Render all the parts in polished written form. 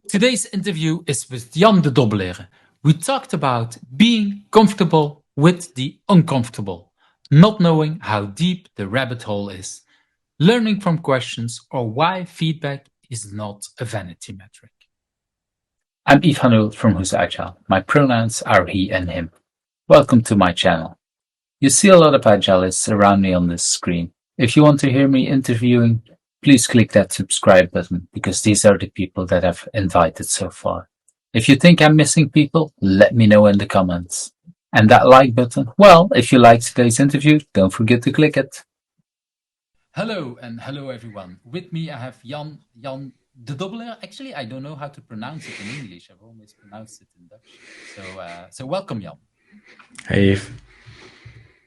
Today's interview is with Jan De Dobbeleere. We talked about being comfortable with the uncomfortable, not knowing how deep the rabbit hole is, learning from questions, or why feedback is not a vanity metric. I'm Yves Hanul from Who's Agile. My pronouns are he and him. Welcome to my channel. You see a lot of agilists around me on this screen. If you want to hear me interviewing, please click that subscribe button because these are the people that I've invited so far. If you think I'm missing people, let me know in the comments. And that like button, well, if you liked today's interview, don't forget to click it. Hello and hello everyone. With me I have Jan De Dobbeleer. Actually, I don't know how to pronounce it in English. I've always pronounced it in Dutch. So welcome, Jan. Hey, Eve.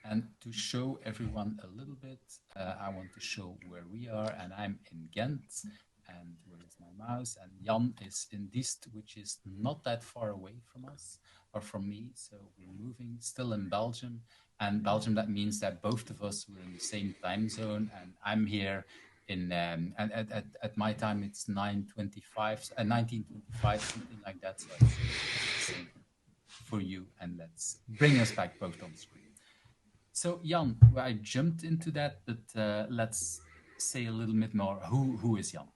And to show everyone a little bit, I want to show where we are, and I'm in Ghent. And where is my mouse? And Jan is in Diest, which is not that far away from us or from me. So we're moving still in Belgium. And Belgium, that means that both of us were in the same time zone. And I'm here in, and at my time, it's 1925, something like that. So it's the same for you. And let's bring us back both on screen. So Jan, I jumped into that, but let's say a little bit more. Who is Jan?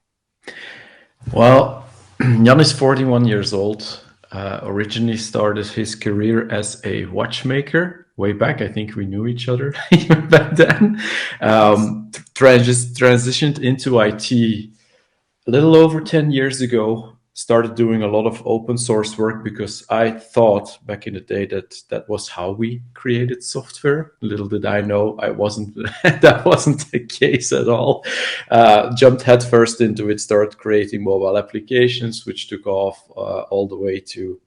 Well, Jan is 41 years old. Originally started his career as a watchmaker. Way back, I think we knew each other even back then. Transitioned into IT a little over 10 years ago. Started doing a lot of open source work because I thought back in the day that was how we created software. Little did I know that wasn't the case at all. Jumped headfirst into it, started creating mobile applications, which took off all the way to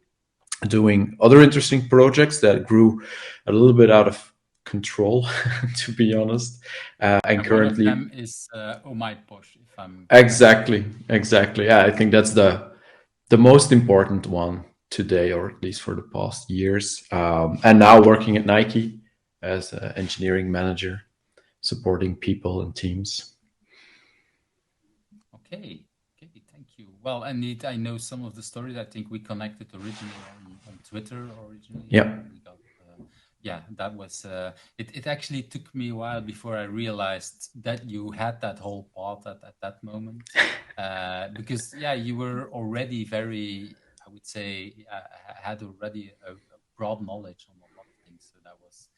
doing other interesting projects that grew a little bit out of control, to be honest. And currently, one of them is Oh My Posh. If I'm exactly. Yeah, I think that's the most important one today, or at least for the past years. And now working at Nike as an engineering manager, supporting people and teams. Okay, thank you. Well, indeed, I know some of the stories. I think we connected originally on Twitter originally. Yeah. Yeah, that was it actually took me a while before I realized that you had that whole path at that moment. Because you were already very, I would say, had already a broad knowledge on a lot of things. So that was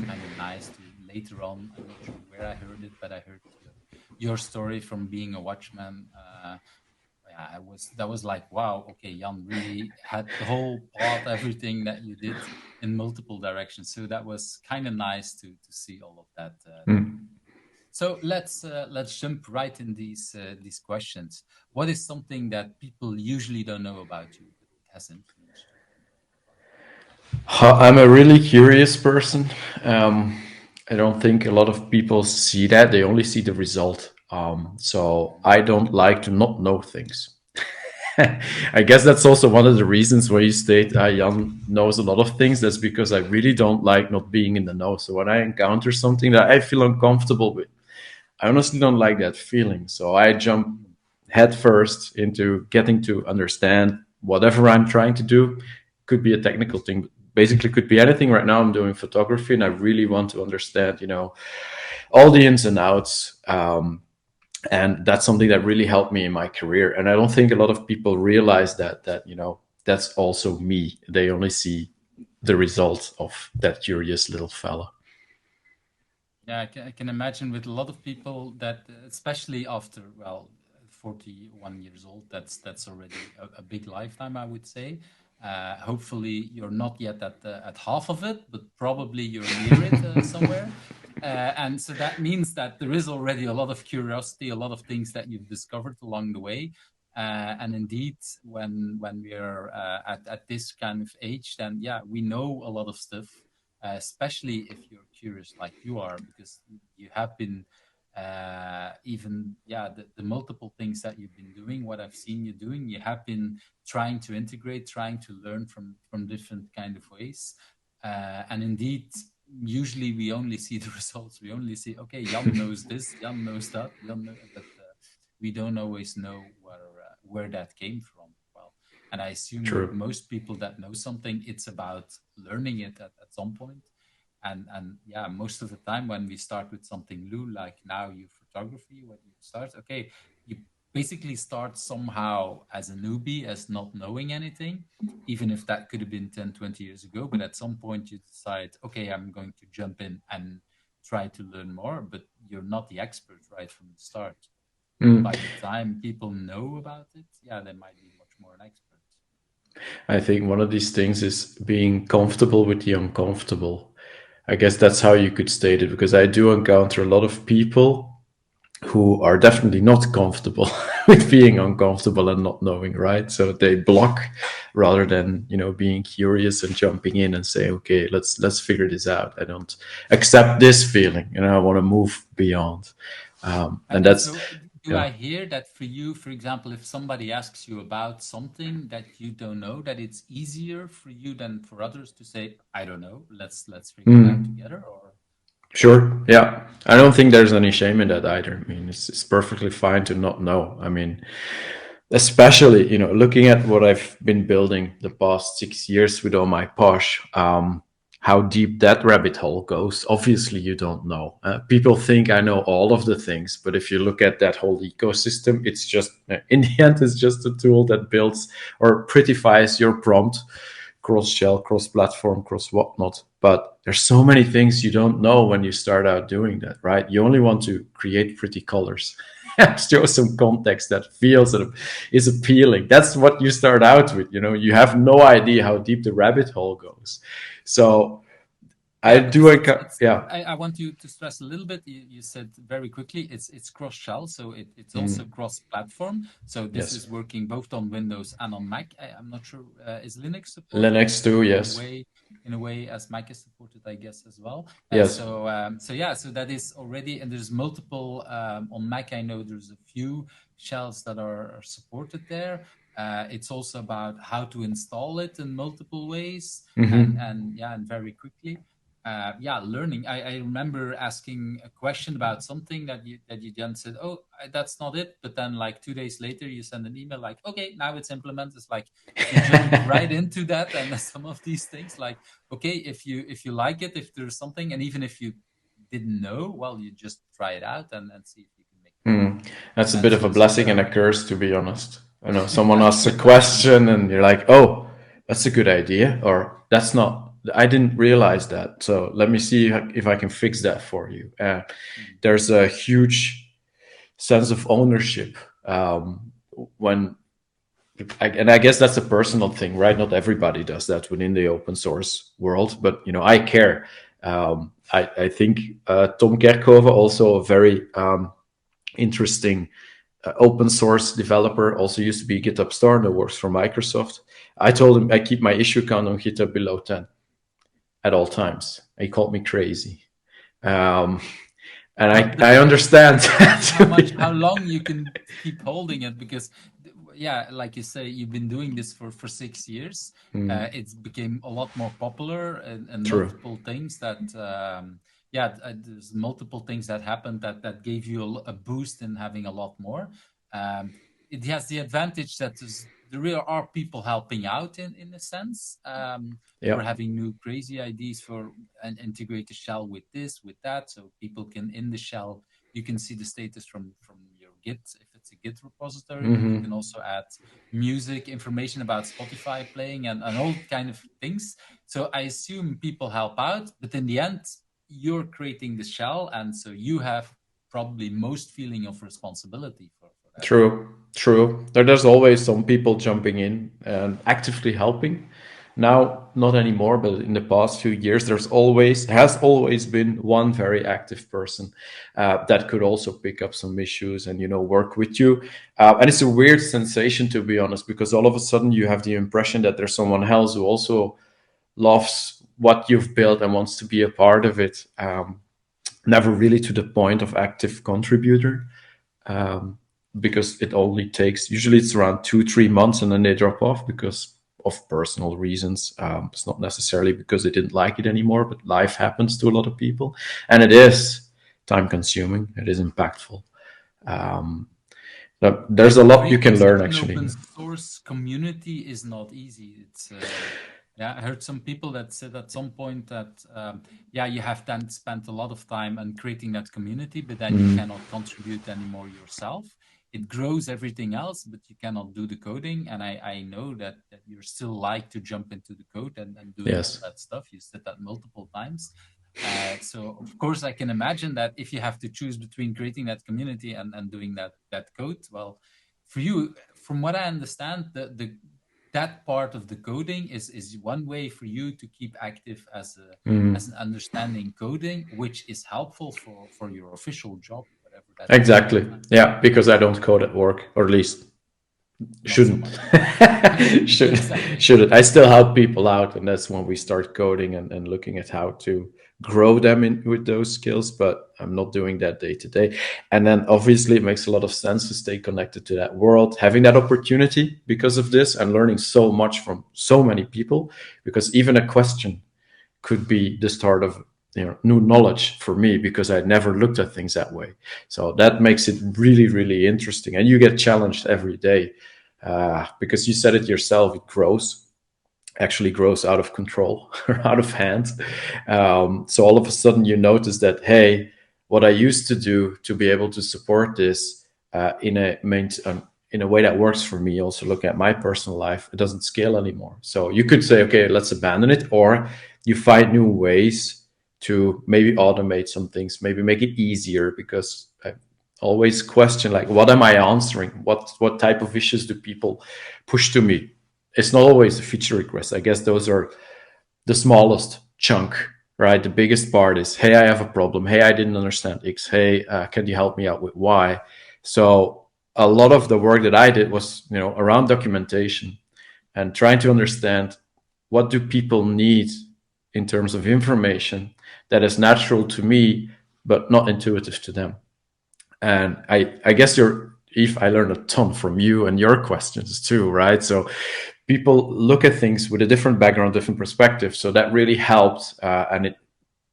kind of nice to later on. I'm not sure where I heard it, but I heard your story from being a watchman. That was like, wow, okay, Jan really had the whole path, everything that you did in multiple directions. So that was kind of nice to see all of that. So let's jump right in these questions. What is something that people usually don't know about you, but it has influenced you? I'm a really curious person. I don't think a lot of people see that. They only see the result. So I don't like to not know things. I guess that's also one of the reasons why you state Jan knows a lot of things. That's because I really don't like not being in the know. So when I encounter something that I feel uncomfortable with, I honestly don't like that feeling. So I jump headfirst into getting to understand whatever I'm trying to do. Could be a technical thing, but basically could be anything. Right now I'm doing photography and I really want to understand, all the ins and outs. And that's something that really helped me in my career. And I don't think a lot of people realize that that's also me. They only see the result of that curious little fella. Yeah, I can imagine with a lot of people that, especially after 41 years old, that's already a big lifetime, I would say. Hopefully, you're not yet at half of it, but probably you're near it somewhere. And so that means that there is already a lot of curiosity, a lot of things that you've discovered along the way. And indeed, when we are at this kind of age, then we know a lot of stuff. Especially if you're curious like you are, because you have been the multiple things that you've been doing, what I've seen you doing, you have been trying to integrate, trying to learn from different kind of ways. And indeed, usually we only see the results. We only see, okay, Jan knows this, Jan knows that, but we don't always know where that came from. Well, and I assume with True. most people that know something, it's about learning it at some point. And yeah, most of the time when we start with something new, like now your photography, when you start, okay, you basically start somehow as a newbie, as not knowing anything, even if that could have been 10, 20 years ago. But at some point you decide, okay, I'm going to jump in and try to learn more, but you're not the expert right from the start. Mm. By the time people know about it, yeah, they might be much more an expert. I think one of these things is being comfortable with the uncomfortable. I guess that's how you could state it, because I do encounter a lot of people who are definitely not comfortable with being uncomfortable and not knowing, right? So they block rather than, being curious and jumping in and say, okay, let's figure this out. I don't accept this feeling, I want to move beyond. And that's, So, do yeah. I hear that for you, for example, if somebody asks you about something that you don't know, that it's easier for you than for others to say, I don't know, let's figure it out together? Or Sure. Yeah. I don't think there's any shame in that either. I mean, it's perfectly fine to not know. I mean, especially, looking at what I've been building the past 6 years with all my Posh, how deep that rabbit hole goes, obviously you don't know. People think I know all of the things, but if you look at that whole ecosystem, it's just, in the end, it's just a tool that builds or prettifies your prompt, cross shell, cross platform, cross whatnot. But there's so many things you don't know when you start out doing that, right? You only want to create pretty colors. Show some context that feels that is appealing. That's what you start out with. You have no idea how deep the rabbit hole goes. So I do. Yeah. I want you to stress a little bit. You said very quickly, it's cross shell, so it's also cross platform. So this is working both on Windows and on Mac. I'm not sure, is Linux supported? Linux too, yes. In a way, as Mac is supported, I guess, as well. Yes. So that is already, and there's multiple on Mac. I know there's a few shells that are supported there. It's also about how to install it in multiple ways, and very quickly. Learning. I remember asking a question about something that you then said, oh, that's not it. But then like 2 days later, you send an email like, okay, now it's implemented. It's like you jump right into that. And some of these things like, okay, if you like it, if there's something, and even if you didn't know, well, you just try it out and see if you can make it. That's a bit of a blessing and a curse, to be honest. I know someone asks a question and you're like, oh, that's a good idea, or that's not. I didn't realize that. So let me see if I can fix that for you. There's a huge sense of ownership when, and I guess that's a personal thing, right? Not everybody does that within the open source world, but I care. I think Tom Kerkhove, also a very interesting open source developer, also used to be GitHub Star and works for Microsoft. I told him I keep my issue count on GitHub below 10. At all times. He called me crazy. And I understand how long you can keep holding it, because like you say, you've been doing this for 6 years. It's became a lot more popular, and multiple things that there's multiple things that happened that gave you a boost in having a lot more. It has the advantage that there are people helping out in a sense, for having new crazy ideas for and integrate the shell with this, with that, so people can in the shell you can see the status from your Git if it's a Git repository. You can also add music, information about Spotify playing, and all kind of things. So I assume people help out, but in the end, you're creating the shell, and so you have probably most feeling of responsibility for that. True. There's always some people jumping in and actively helping. Now, not anymore, but in the past few years, has always been one very active person that could also pick up some issues and, work with you. And it's a weird sensation, to be honest, because all of a sudden you have the impression that there's someone else who also loves what you've built and wants to be a part of it. Never really to the point of active contributor. Because it only takes, usually it's around 2-3 months and then they drop off because of personal reasons. It's not necessarily because they didn't like it anymore, but life happens to a lot of people. And it is time consuming. It is impactful. There's a lot you can Creating learn, such an actually. open source community is not easy. It's yeah, I heard some people that said at some point that yeah, you have then spent a lot of time on creating that community, but then you cannot contribute anymore yourself. It grows everything else, but you cannot do the coding. And I know that you still like to jump into the code and doing all Yes. that stuff. You said that multiple times. So of course I can imagine that if you have to choose between creating that community and doing that code, well, for you, from what I understand, that part of the coding is one way for you to keep active as an understanding coding, which is helpful for your official job, whatever that is at that Exactly. time. Yeah, because I don't code at work, or at least Not so shouldn't. much. Should Exactly. shouldn't. I still help people out, and that's when we start coding and looking at how to grow them in with those skills. But I'm not doing that day to day. And then obviously it makes a lot of sense to stay connected to that world, having that opportunity because of this, and learning so much from so many people. Because even a question could be the start of new knowledge for me, because I never looked at things that way. So that makes it really, really interesting, and you get challenged every day, because you said it yourself. It grows, actually grows out of control or out of hand. So all of a sudden you notice that, hey, what I used to do to be able to support this in a way that works for me, also look at my personal life, it doesn't scale anymore. So you could say, okay, let's abandon it, or you find new ways to maybe automate some things, maybe make it easier, because I always question, like, what am I answering? What type of issues do people push to me? It's not always a feature request. I guess those are the smallest chunk, right? The biggest part is, hey, I have a problem. Hey, I didn't understand X. Hey, can you help me out with Y? So a lot of the work that I did was, around documentation and trying to understand, what do people need in terms of information that is natural to me but not intuitive to them. And I guess Eve, I learned a ton from you and your questions too, right? So people look at things with a different background, different perspective. So that really helped, and it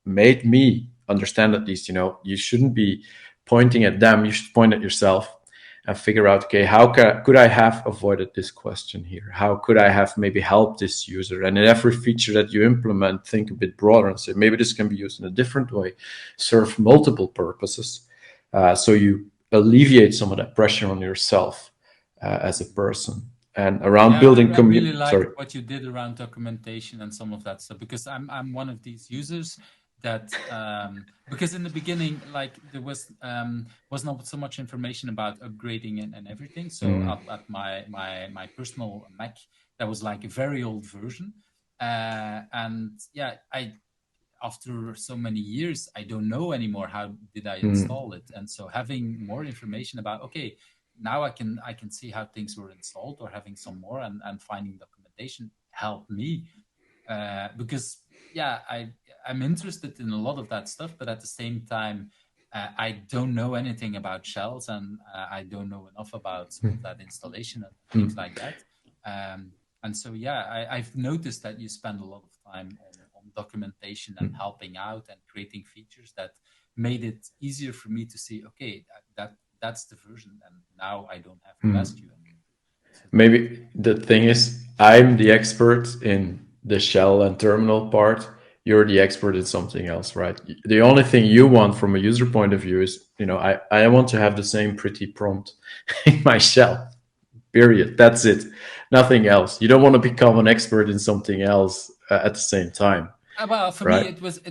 made me understand at least, you shouldn't be pointing at them. You should point at yourself and figure out, okay, how could I have avoided this question here? How could I have maybe helped this user? And in every feature that you implement, think a bit broader and say, maybe this can be used in a different way, serve multiple purposes. So you alleviate some of that pressure on yourself, as a person. And around Yeah, building I really community, liked sorry. what you did around documentation and some of that stuff, because I'm one of these users that because in the beginning, like, there was not so much information about upgrading and everything. So at my personal Mac, that was like a very old version, and yeah, I after so many years, I don't know anymore how did I install it. And so having more information about, okay, now I can see how things were installed, or having some more and finding documentation helped me, because yeah, I'm interested in a lot of that stuff, but at the same time, I don't know anything about shells, and I don't know enough about some of that installation and things like that. And so yeah, I've noticed that you spend a lot of time on documentation and helping out and creating features that made it easier for me to see, okay, that's the version, and now I don't have to ask you anymore. So Maybe the thing is, I'm the expert in the shell and terminal part. You're the expert in something else, right? The only thing you want from a user point of view is, I want to have the same pretty prompt in my shell, period. That's it. Nothing else. You don't want to become an expert in something else, at the same time, well, for me, right? it was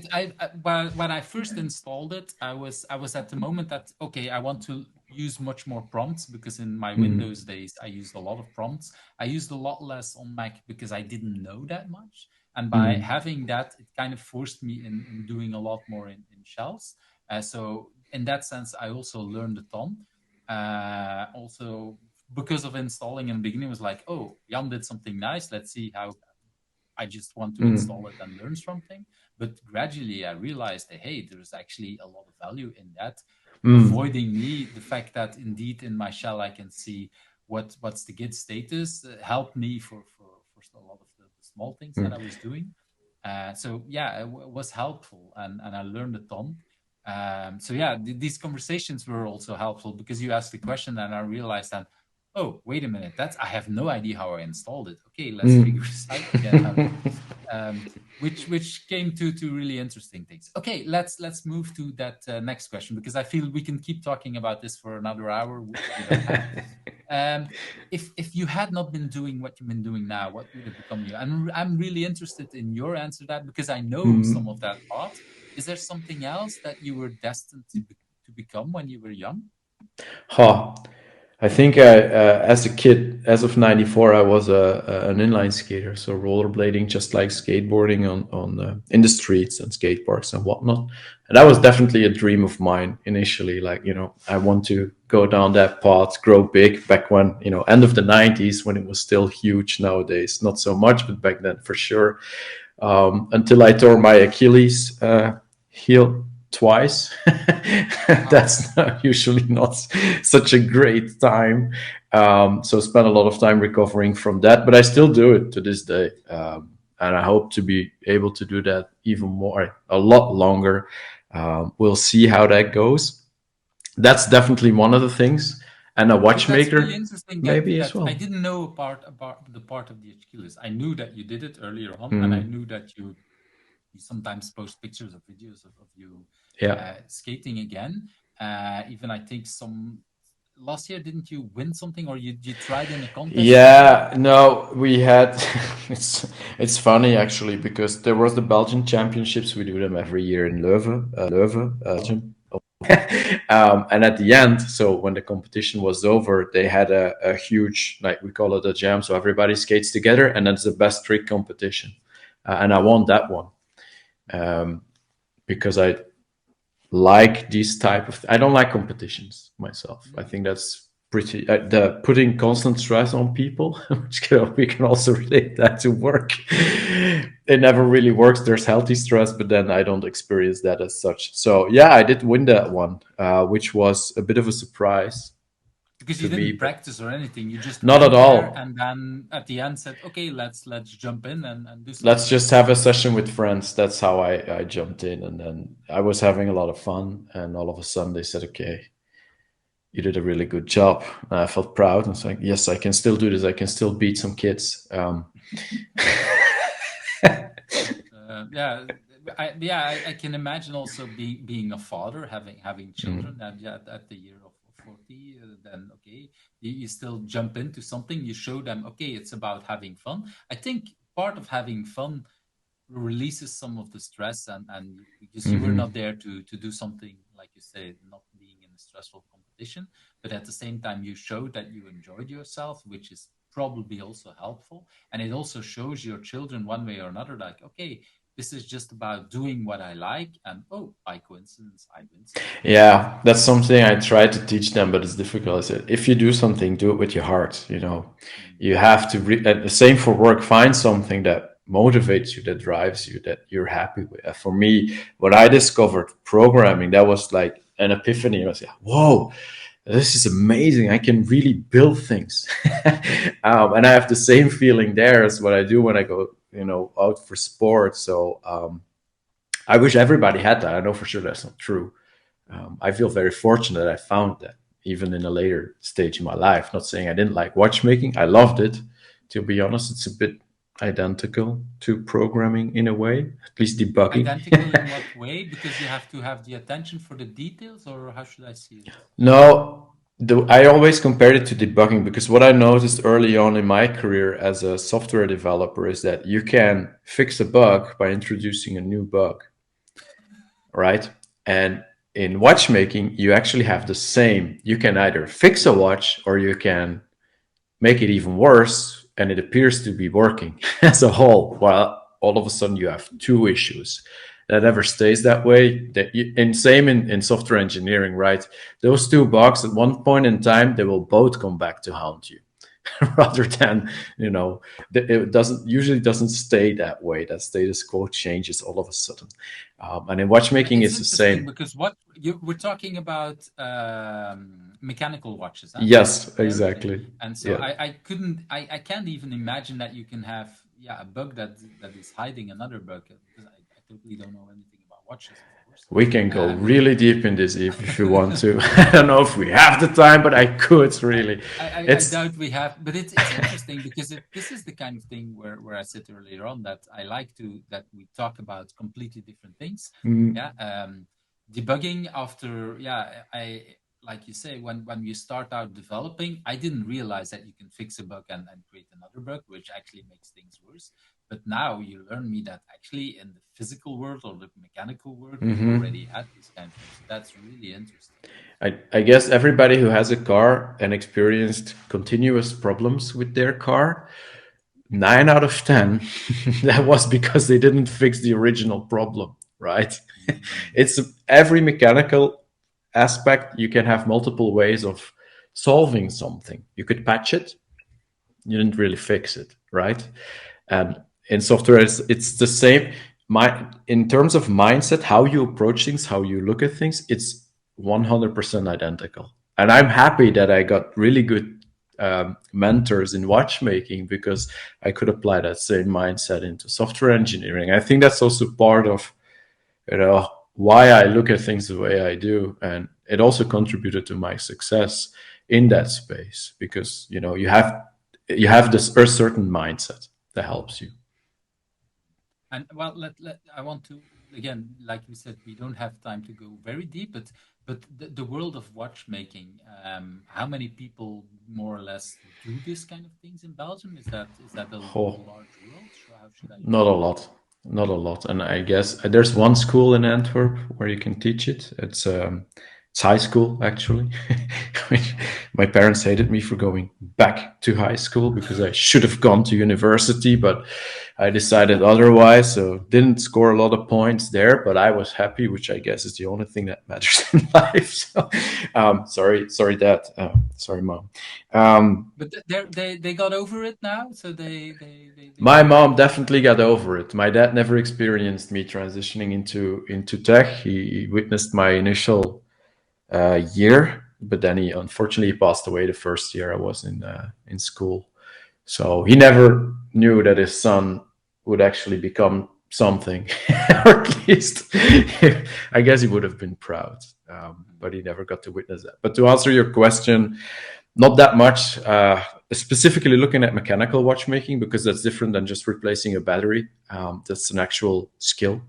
when I first installed it, I was at the moment that, okay, I want to use much more prompts, because in my Windows days I used a lot of prompts. I used a lot less on Mac because I didn't know that much, and by having that, it kind of forced me in doing a lot more in shells. So in that sense, I also learned a ton. Also, because of installing in the beginning, it was like, oh, Jan did something nice. Let's see how I just want to install it and learn something. But gradually I realized that, hey, there's actually a lot of value in that, avoiding me the fact that indeed in my shell I can see what's the git status, helped me for a lot of the small things that I was doing. So yeah, it was helpful, and I learned a ton. So yeah, these conversations were also helpful because you asked the question and I realized that, oh, wait a minute, I have no idea how I installed it. Okay, let's figure this out again. Which came to really interesting things. Okay, let's move to that next question because I feel we can keep talking about this for another hour. We don't have. If you had not been doing what you've been doing now, what would have become you? And I'm really interested in your answer to that because I know some of that path. Is there something else that you were destined to become when you were young? Huh. I think as a kid, as of '94, I was an inline skater, so rollerblading, just like skateboarding on in the streets and skate parks and whatnot. And that was definitely a dream of mine initially. Like, I want to go down that path, grow big. Back when, end of the '90s, when it was still huge. Nowadays, not so much, but back then for sure. Until I tore my Achilles heel twice. That's usually not such a great time. So spent a lot of time recovering from that, but I still do it to this day. And I hope to be able to do that even more, a lot longer. We'll see how that goes. That's definitely one of the things. And a watchmaker, that's really interesting maybe as well. I didn't know about the part of the Achilles. I knew that you did it earlier on, and I knew that you sometimes post pictures or videos of you skating again. Even I think last year, didn't you win something or you tried in a contest? Yeah, no, we had it's funny actually because there was the Belgian championships. We do them every year in Leuven, Belgium. And at the end, so when the competition was over, they had a huge, like we call it a jam, so everybody skates together, and that's the best trick competition. And I won that one because I like these type of. I don't like competitions myself. I think that's pretty the putting constant stress on people, which we can also relate that to work. It never really works. There's healthy stress, but then I don't experience that as such. So yeah, I did win that one, which was a bit of a surprise. Because you didn't practice or anything, you just not went at all there and then at the end said, okay, let's jump in and do something. Let's just have a session with friends. That's how I jumped in, and then I was having a lot of fun, and all of a sudden they said, okay, you did a really good job. And I felt proud. And it's like, yes, I can still do this. I can still beat some kids. I can imagine also being a father, having children at the year of 40, then okay, you still jump into something, you show them, okay, it's about having fun. I think part of having fun releases some of the stress and because you were not there to do something, like you say, not being in a stressful competition, but at the same time you showed that you enjoyed yourself, which is probably also helpful. And it also shows your children one way or another, like, okay, this is just about doing what I like, and oh, by coincidence, I win something. Yeah, that's something I try to teach them, but it's difficult. I said, if you do something, do it with your heart. You have to. The same for work. Find something that motivates you, that drives you, that you're happy with. For me, when I discovered programming, that was like an epiphany. I was like, whoa, this is amazing. I can really build things. And I have the same feeling there as what I do when I go, out for sport. So I wish everybody had that. I know for sure that's not true. I feel very fortunate that I found that even in a later stage in my life. Not saying I didn't like watchmaking. I loved it. To be honest, it's a bit identical to programming in a way, at least debugging. Identical in what way? Because you have to have the attention for the details, or how should I see it? No, I always compared it to debugging because what I noticed early on in my career as a software developer is that you can fix a bug by introducing a new bug, right? And in watchmaking, you actually have the same. You can either fix a watch or you can make it even worse, and it appears to be working as a whole, while all of a sudden you have two issues. That never stays that way. And same in software engineering, right? Those two bugs at one point in time, they will both come back to haunt you. Rather than, it doesn't stay that way. That status quo changes all of a sudden. And in watchmaking, it's the same. Because we're talking about mechanical watches. Huh? Yes, exactly. And so I can't even imagine that you can have a bug that is hiding another bug, because I totally don't know anything about watches, of interesting. We can go really deep in this if you want to. I don't know if we have the time, but I could really. I doubt we have, but it's interesting because this is the kind of thing where I said earlier on that I like to that we talk about completely different things. Yeah, debugging after I like you say when you start out developing, I didn't realize that you can fix a bug and create another bug, which actually makes things worse. But now you learn me that actually in the physical world or the mechanical world, you already had this kind of thing. So that's really interesting. I guess everybody who has a car and experienced continuous problems with their car, 9 out of 10, that was because they didn't fix the original problem, right? It's every mechanical aspect. You can have multiple ways of solving something. You could patch it. You didn't really fix it, right? And in software, it's the same. In terms of mindset, how you approach things, how you look at things, it's 100% identical. And I'm happy that I got really good mentors in watchmaking because I could apply that same mindset into software engineering. I think that's also part of why I look at things the way I do, and it also contributed to my success in that space because you have this a certain mindset that helps you. And well, I want to again, like we said, we don't have time to go very deep, but the world of watchmaking, how many people more or less do this kind of things in Belgium? Is that a large world? How should I? Not a lot. And I guess there's one school in Antwerp where you can teach it. It's high school actually. My parents hated me for going back to high school because I should have gone to university, but I decided otherwise, so didn't score a lot of points there, but I was happy, which I guess is the only thing that matters in life. So, sorry, Dad. Sorry, Mom. But they got over it now, so they My mom definitely got over it. My dad never experienced me transitioning into tech. He witnessed my initial year, but then he unfortunately passed away the first year I was in school. So he never knew that his son would actually become something, or at least I guess he would have been proud, but he never got to witness that. But to answer your question, not that much, specifically looking at mechanical watchmaking, because that's different than just replacing a battery. That's an actual skill.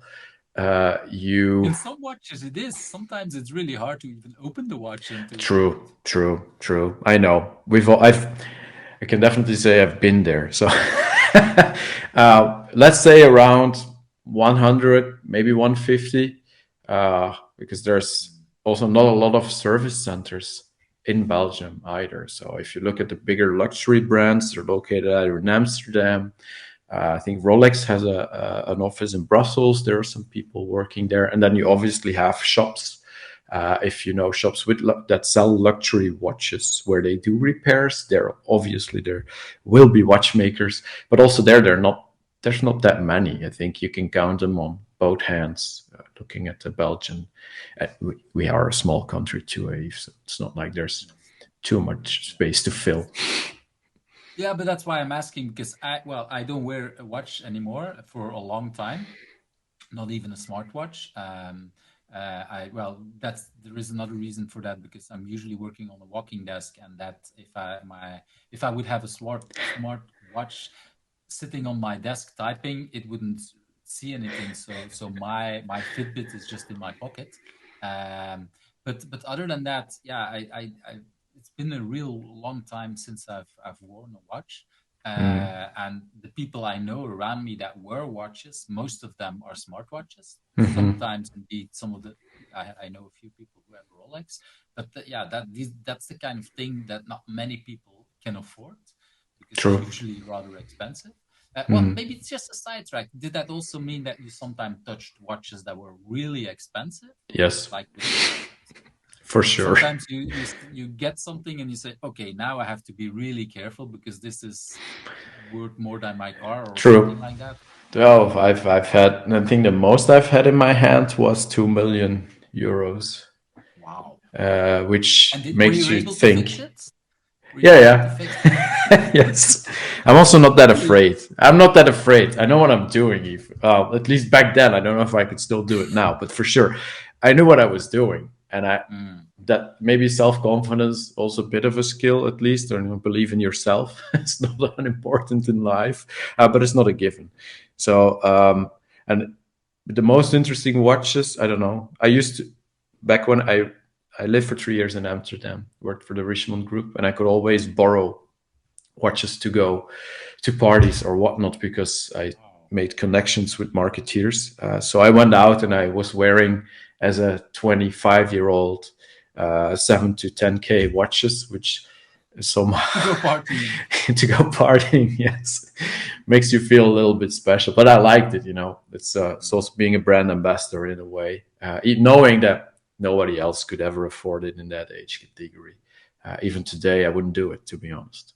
In some watches it is. Sometimes it's really hard to even open the watch. True. I know. I can definitely say I've been there. So let's say around 100, maybe 150, because there's also not a lot of service centers in Belgium either. So if you look at the bigger luxury brands, they're located either in Amsterdam. I think Rolex has an office in Brussels. There are some people working there. And then you obviously have shops. If you know shops that sell luxury watches where they do repairs, there will be watchmakers, but also there's not that many. I think you can count them on both hands. Looking at the Belgian, we are a small country too, Eve, so it's not like there's too much space to fill. Yeah, but that's why I'm asking, because I don't wear a watch anymore for a long time, not even a smartwatch. There is another reason for that, because I'm usually working on a walking desk, and that if I would have a smart watch sitting on my desk typing, it wouldn't see anything. So my Fitbit is just in my pocket. But other than that, it's been a real long time since I've worn a watch. And the people I know around me that wear watches, most of them are smartwatches. Sometimes, indeed, I know a few people who have Rolex, but that's the kind of thing that not many people can afford, because it's usually rather expensive. Well, maybe it's just a sidetrack. Did that also mean that you sometimes touched watches that were really expensive? Yes. For sure. Sometimes you get something and you say, okay, now I have to be really careful because this is worth more than my car, or something like that. Oh, I've had, I think the most I've had in my hand was 2 million euros. Wow. Which and makes were you you able think. To fix it? Yeah. Yes, I'm also not that afraid. I'm not that afraid. I know what I'm doing. At least back then, I don't know if I could still do it now, but for sure, I knew what I was doing, and that maybe self confidence also a bit of a skill at least, or believe in yourself. It's not unimportant in life, but it's not a given. So, and the most interesting watches, I don't know. I used to back when I lived for 3 years in Amsterdam, worked for the Richemont Group, and I could always borrow watches to go to parties or whatnot because I made connections with marketeers. So I went out and I was wearing as a 25-year-old 7 to 10K watches, which is so much To go partying. to go partying. Yes, makes you feel a little bit special, but I liked it. It's also being a brand ambassador in a way, knowing that nobody else could ever afford it in that age category. Even today, I wouldn't do it, to be honest.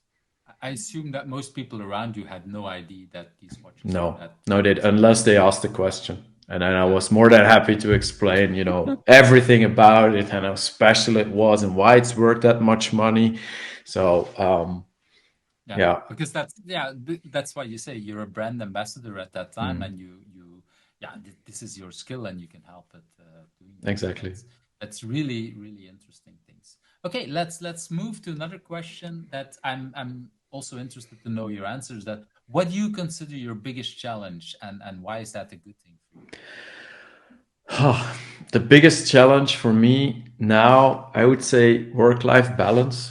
I assume that most people around you had no idea that these watches were No, that no, they unless they asked the question, and then I yeah. was more than happy to explain, everything about it and how special it was and why it's worth that much money. So, yeah. Because that's why you say you're a brand ambassador at that time, and this is your skill, and you can help it doing that. Exactly. That's really really interesting things. Okay, let's move to another question that I'm also interested to know your answers. That what do you consider your biggest challenge, and why is that a good thing for you? The biggest challenge for me now, I would say work-life balance.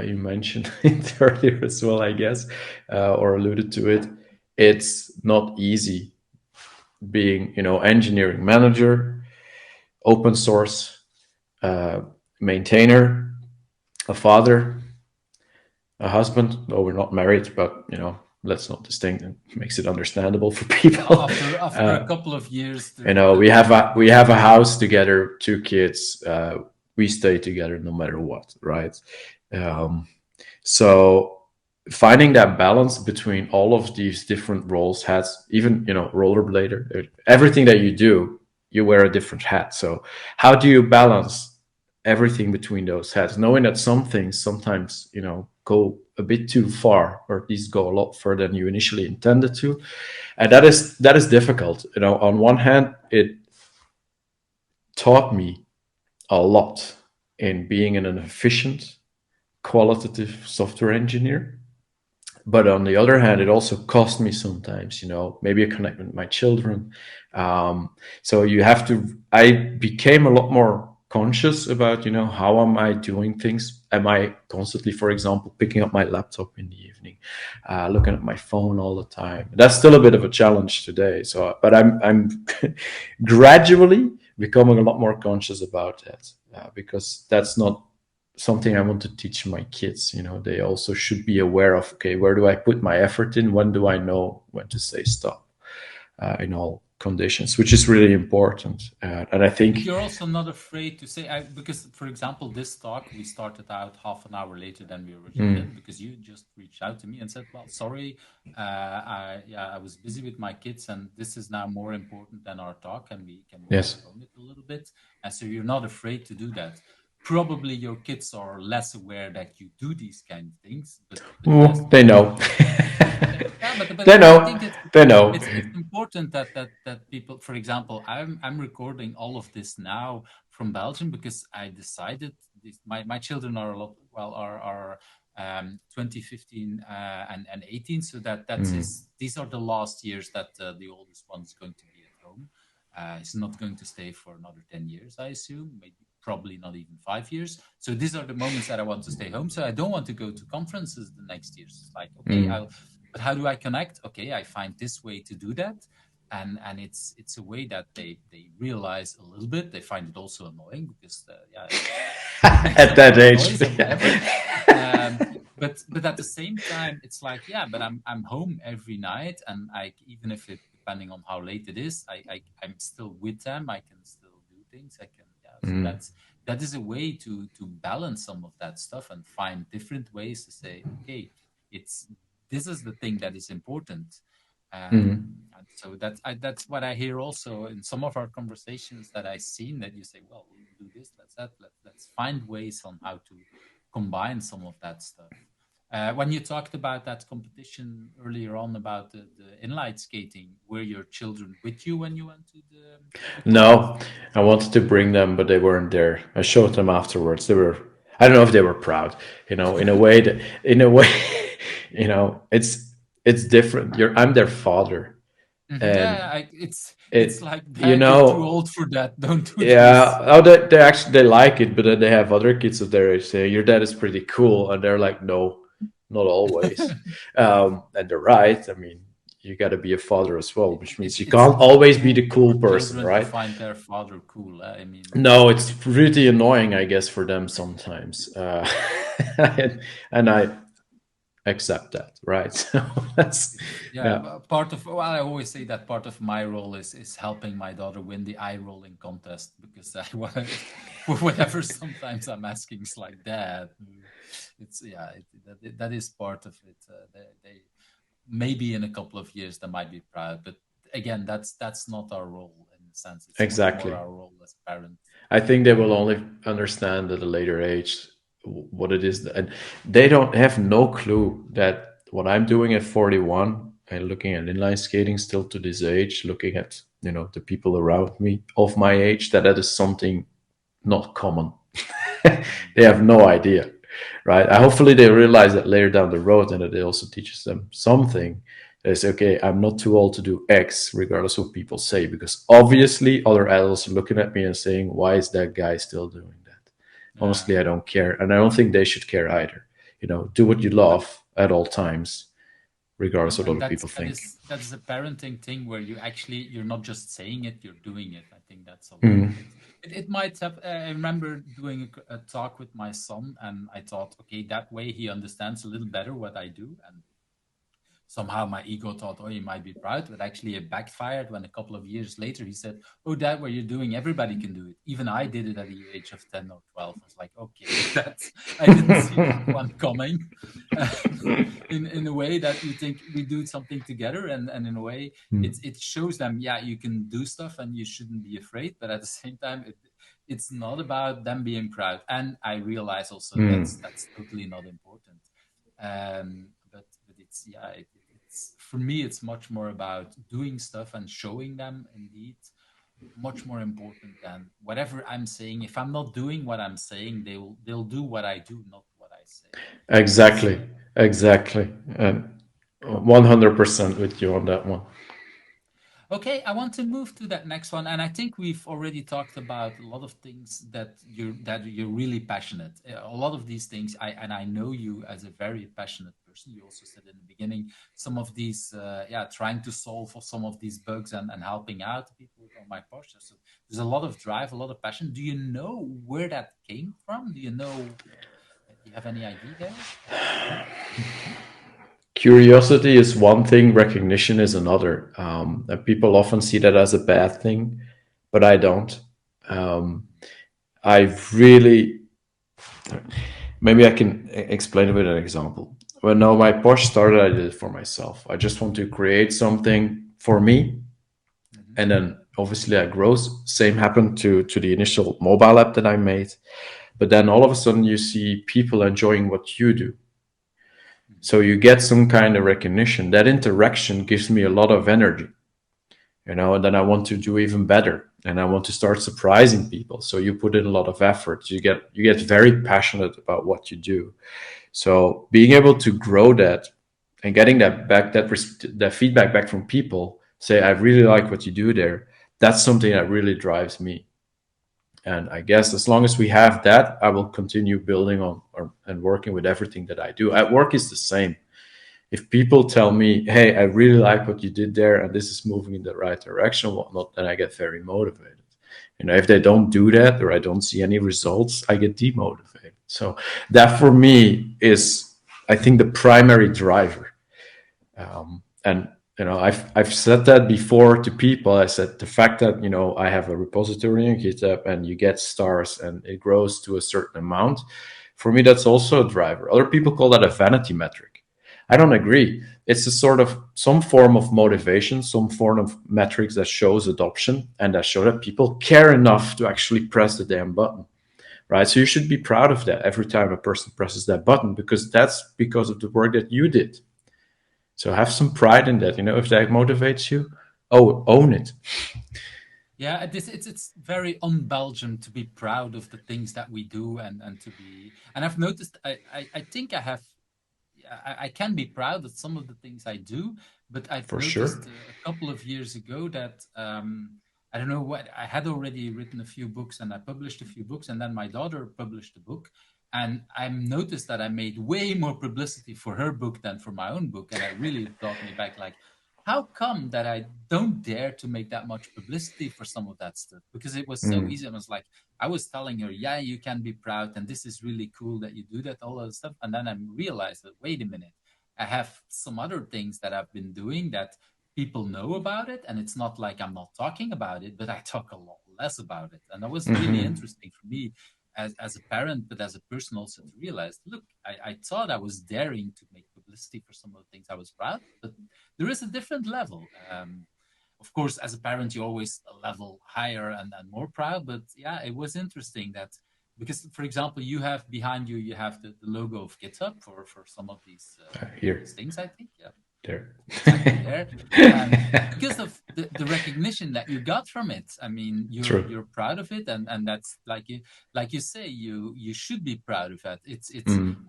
You mentioned it earlier as well, I guess, or alluded to it. It's not easy being, engineering manager, open source maintainer, a father, a husband. No, we're not married, but let's not distinct. It makes it understandable for people. After a couple of years, we have a house together, 2 kids. We stay together no matter what, right? So finding that balance between all of these different roles, hats, even rollerblader, everything that you do, you wear a different hat. So how do you balance everything between those hats, knowing that some things sometimes go a bit too far, or at least go a lot further than you initially intended to, and that is difficult. On one hand, it taught me a lot in being an efficient, qualitative software engineer. But on the other hand, it also cost me sometimes, maybe a connectment with my children. So I became a lot more conscious about, how am I doing things? Am I constantly, for example, picking up my laptop in the evening, looking at my phone all the time? That's still a bit of a challenge today. So, but I'm gradually becoming a lot more conscious about that, because that's not something I want to teach my kids. They also should be aware of, okay, where do I put my effort in? When do I know when to say stop, in all conditions, which is really important. And I think But you're also not afraid to say, because, for example, this talk, we started out half an hour later than we originally did, because you just reached out to me and said, well, sorry, I was busy with my kids, and this is now more important than our talk, and we can yes, postpone it a little bit. And so you're not afraid to do that. Probably your kids are less aware that you do these kind of things, but yes, they know. but They I know. think They know. it's important that people, for example, I'm recording all of this now from Belgium because I decided my children are a lot are 2015 and 18, so these are the last years that the oldest one is going to be at home. He's not going to stay for another 10 years, I assume, maybe probably not even 5 years. So these are the moments that I want to stay home. So I don't want to go to conferences the next years. It's like, okay, but how do I connect? Okay, I find this way to do that. And it's a way that they realize a little bit. They find it also annoying because at that age. But at the same time, it's like, but I'm home every night, and even if depending on how late it is, I'm still with them. I can still do things. I can so that is a way to balance some of that stuff and find different ways to say, okay, this is the thing that is important. And so that's what I hear also in some of our conversations that I've seen, that you say, well, we'll do this, let's find ways on how to combine some of that stuff. When you talked about that competition earlier on about the inline skating, were your children with you when you went to the contest? No, I wanted to bring them, but they weren't there. I showed them afterwards. They were, I don't know if they were proud, in a way that, in a way, it's different. I'm their father, Mhm. and Yeah, it's it, like, you Dad, you're too know, old for that. Don't do this. yeah. Oh, they actually they like it, but then they have other kids of their age say your dad is pretty cool, and they're like, no, not always. And they're right. I mean, you got to be a father as well, which means you It's can't not always be cool the cool for person, children to right? find their father cool. I mean, No, it's pretty annoying, I guess, for them sometimes, and I accept that, right? So that's yeah, yeah, but part of, well, I always say that part of my role is helping my daughter win the eye rolling contest, because I want for whatever sometimes I'm asking, it's like, Dad, it's, yeah, that is part of it. They maybe in a couple of years they might be proud, but again, that's not our role in a sense. It's much more exactly. our role as parents. I think they will only understand at a later age what it is, and they don't have no clue that what I'm doing at 41 and looking at inline skating still to this age, looking at the people around me of my age, that is something not common. They have no idea, right? Hopefully they realize that later down the road, and that it also teaches them something. Is okay. I'm not too old to do X, regardless of what people say, because obviously other adults are looking at me and saying, "Why is that guy still doing that?" Yeah. Honestly, I don't care, and I don't think they should care either. Do what you But love at all times, regardless of what and other people that think. is that is a parenting thing where you're not just saying it, you're doing it. I think that's a lot of Mm. it. It might have. I remember doing a talk with my son, and I thought, okay, that way he understands a little better what I do, and somehow my ego thought, oh, you might be proud, but actually it backfired when a couple of years later he said, oh, Dad, what you're doing, everybody can do it. Even I did it at the age of 10 or 12. I was like, okay, that's, I didn't see that one coming. In a way that you think we do something together, and in a way Mm. it shows them, yeah, you can do stuff and you shouldn't be afraid, but at the same time it's not about them being proud. And I realize also Mm. that's totally not important. But it's, yeah, it's, for me it's much more about doing stuff and showing them, indeed, much more important than whatever I'm saying. If I'm not doing what I'm saying, they'll do what I do, not what I say. That's Exactly, exactly, and 100% with you on that one. Okay, I want to move to that next one, and I think we've already talked about a lot of things that you're really passionate. A lot of these things, I know you as a very passionate person. You also said in the beginning some of these, yeah, trying to solve for some of these bugs and helping out people on my posture. So there's a lot of drive, a lot of passion. Do you know where that came from? Do you know? Do you have any idea there? Curiosity is one thing, recognition is another. And people often see that as a bad thing, but I don't. Um, I really, maybe I can explain it with an example. When now my Porsche started, I did it for myself. I just want to create something for me, Mm-hmm. and then obviously I grow. Same happened to the initial mobile app that I made, but then all of a sudden you see people enjoying what you do. So you get some kind of recognition. That interaction gives me a lot of energy, and then I want to do even better, and I want to start surprising people. So you put in a lot of effort. You get very passionate about what you do. So being able to grow that and getting that back, that feedback back from people, say I really like what you do there. That's something that really drives me. And I guess as long as we have that, I will continue building on and working with everything that I do. At work is the same. If people tell me, "Hey, I really like what you did there, and this is moving in the right direction," whatnot, then I get very motivated. If they don't do that or I don't see any results, I get demotivated. So that for me is, I think, the primary driver. And I've said that before to people. I said the fact that I have a repository in GitHub and you get stars and it grows to a certain amount. For me, that's also a driver. Other people call that a vanity metric. I don't agree. It's a sort of some form of motivation, some form of metrics that shows adoption and that show that people care enough to actually press the damn button. right? So you should be proud of that every time a person presses that button, because that's because of the work that you did. So have some pride in that. If that motivates you, own it. Yeah, it's very un-Belgian to be proud of the things that we do, and to be. And I've noticed. I think I have. I can be proud of some of the things I do, but I've For sure. noticed a couple of years ago that I don't know what, I had already written a few books and I published a few books, and then my daughter published a book, and I noticed that I made way more publicity for her book than for my own book, and it really brought me back, like, how come that I don't dare to make that much publicity for some of that stuff? Because it was so easy. I was like, I was telling her, yeah, you can be proud, and this is really cool that you do that, all that stuff. And then I realized that, wait a minute, I have some other things that I've been doing that people know about it, and it's not like I'm not talking about it, but I talk a lot less about it. And that was really interesting for me as a parent, but as a person also, to realize, look, I thought I was daring to make publicity for some of the things I was proud, but there is a different level. Of course, as a parent, you're always a level higher and more proud. But yeah, it was interesting that, because, for example, you have behind you, you have the logo of GitHub for some of Here, these things, I think. Yeah, there. exactly there. Because of the recognition that you got from it. I mean, True. you're proud of it, and that's like you say, you should be proud of that.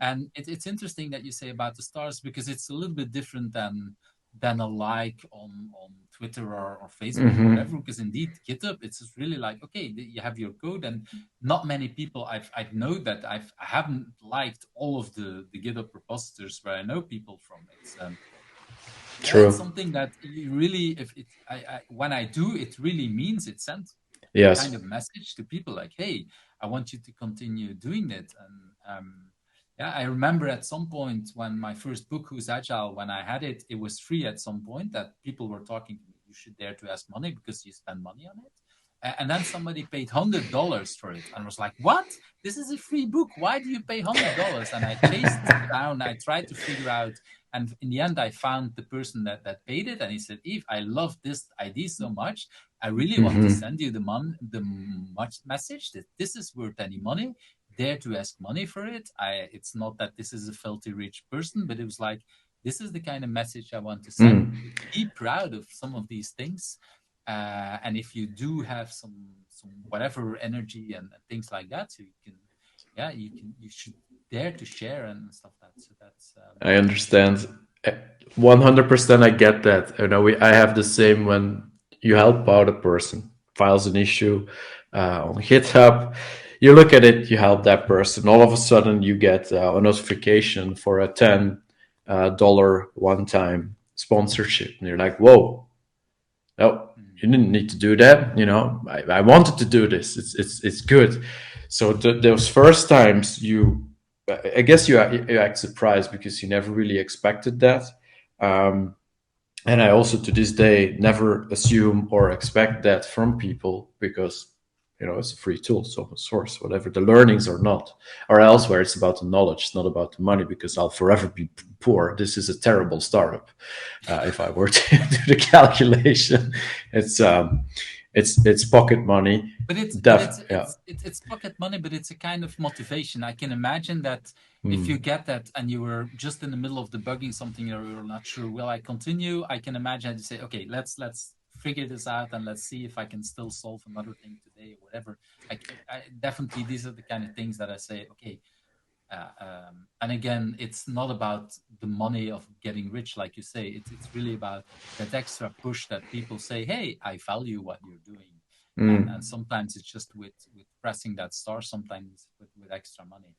And it's interesting that you say about the stars, because it's a little bit different than a like on Twitter or Facebook or whatever. Because indeed, GitHub, it's just really like, okay, you have your code, and not many people I've know that I haven't liked all of the GitHub repositories where I know people from. True. It's something that you really, if it, when I do, it really means it sends Yes. kind of message to people like, hey, I want you to continue doing it. And yeah, I remember at some point when my first book, Who's Agile, when I had it, it was free at some point, that people were talking to me, you should dare to ask money because you spend money on it. And then somebody paid $100 for it, and was like, what? This is a free book. Why do you pay $100? And I chased down, I tried to figure out, and in the end, I found the person that paid it, and he said, Yves, I love this idea so much. I really want to send you the message that this is worth any money. Dare to ask money for it. It's not that this is a filthy rich person, but it was like, this is the kind of message I want to send. Be proud of some of these things. And if you do have some whatever energy and things like that, so you should dare to share and stuff like that. So that's I understand 100%. I get that. I have the same. When you help out a person, files an issue on GitHub, you look at it, you help that person, all of a sudden you get a notification for a $10 one-time sponsorship, and you're like, whoa, no, you didn't need to do that. I wanted to do this. It's good. So those first times, I guess you act surprised because you never really expected that. And I also, to this day, never assume or expect that from people, because it's a free tool, it's open source, whatever the learnings are not, or elsewhere, it's about the knowledge, it's not about the money, because I'll forever be poor. This is a terrible startup. If I were to do the calculation, it's pocket money. But it's pocket money, but it's a kind of motivation. I can imagine that if you get that and you were just in the middle of debugging something, or you're not sure, will I continue? I can imagine you say, okay, let's figure this out, and let's see if I can still solve another thing today or whatever. I definitely, these are the kind of things that I say, okay. And again, it's not about the money of getting rich, like you say. It's really about that extra push that people say, hey, I value what you're doing. And sometimes it's just with pressing that star, sometimes with extra money.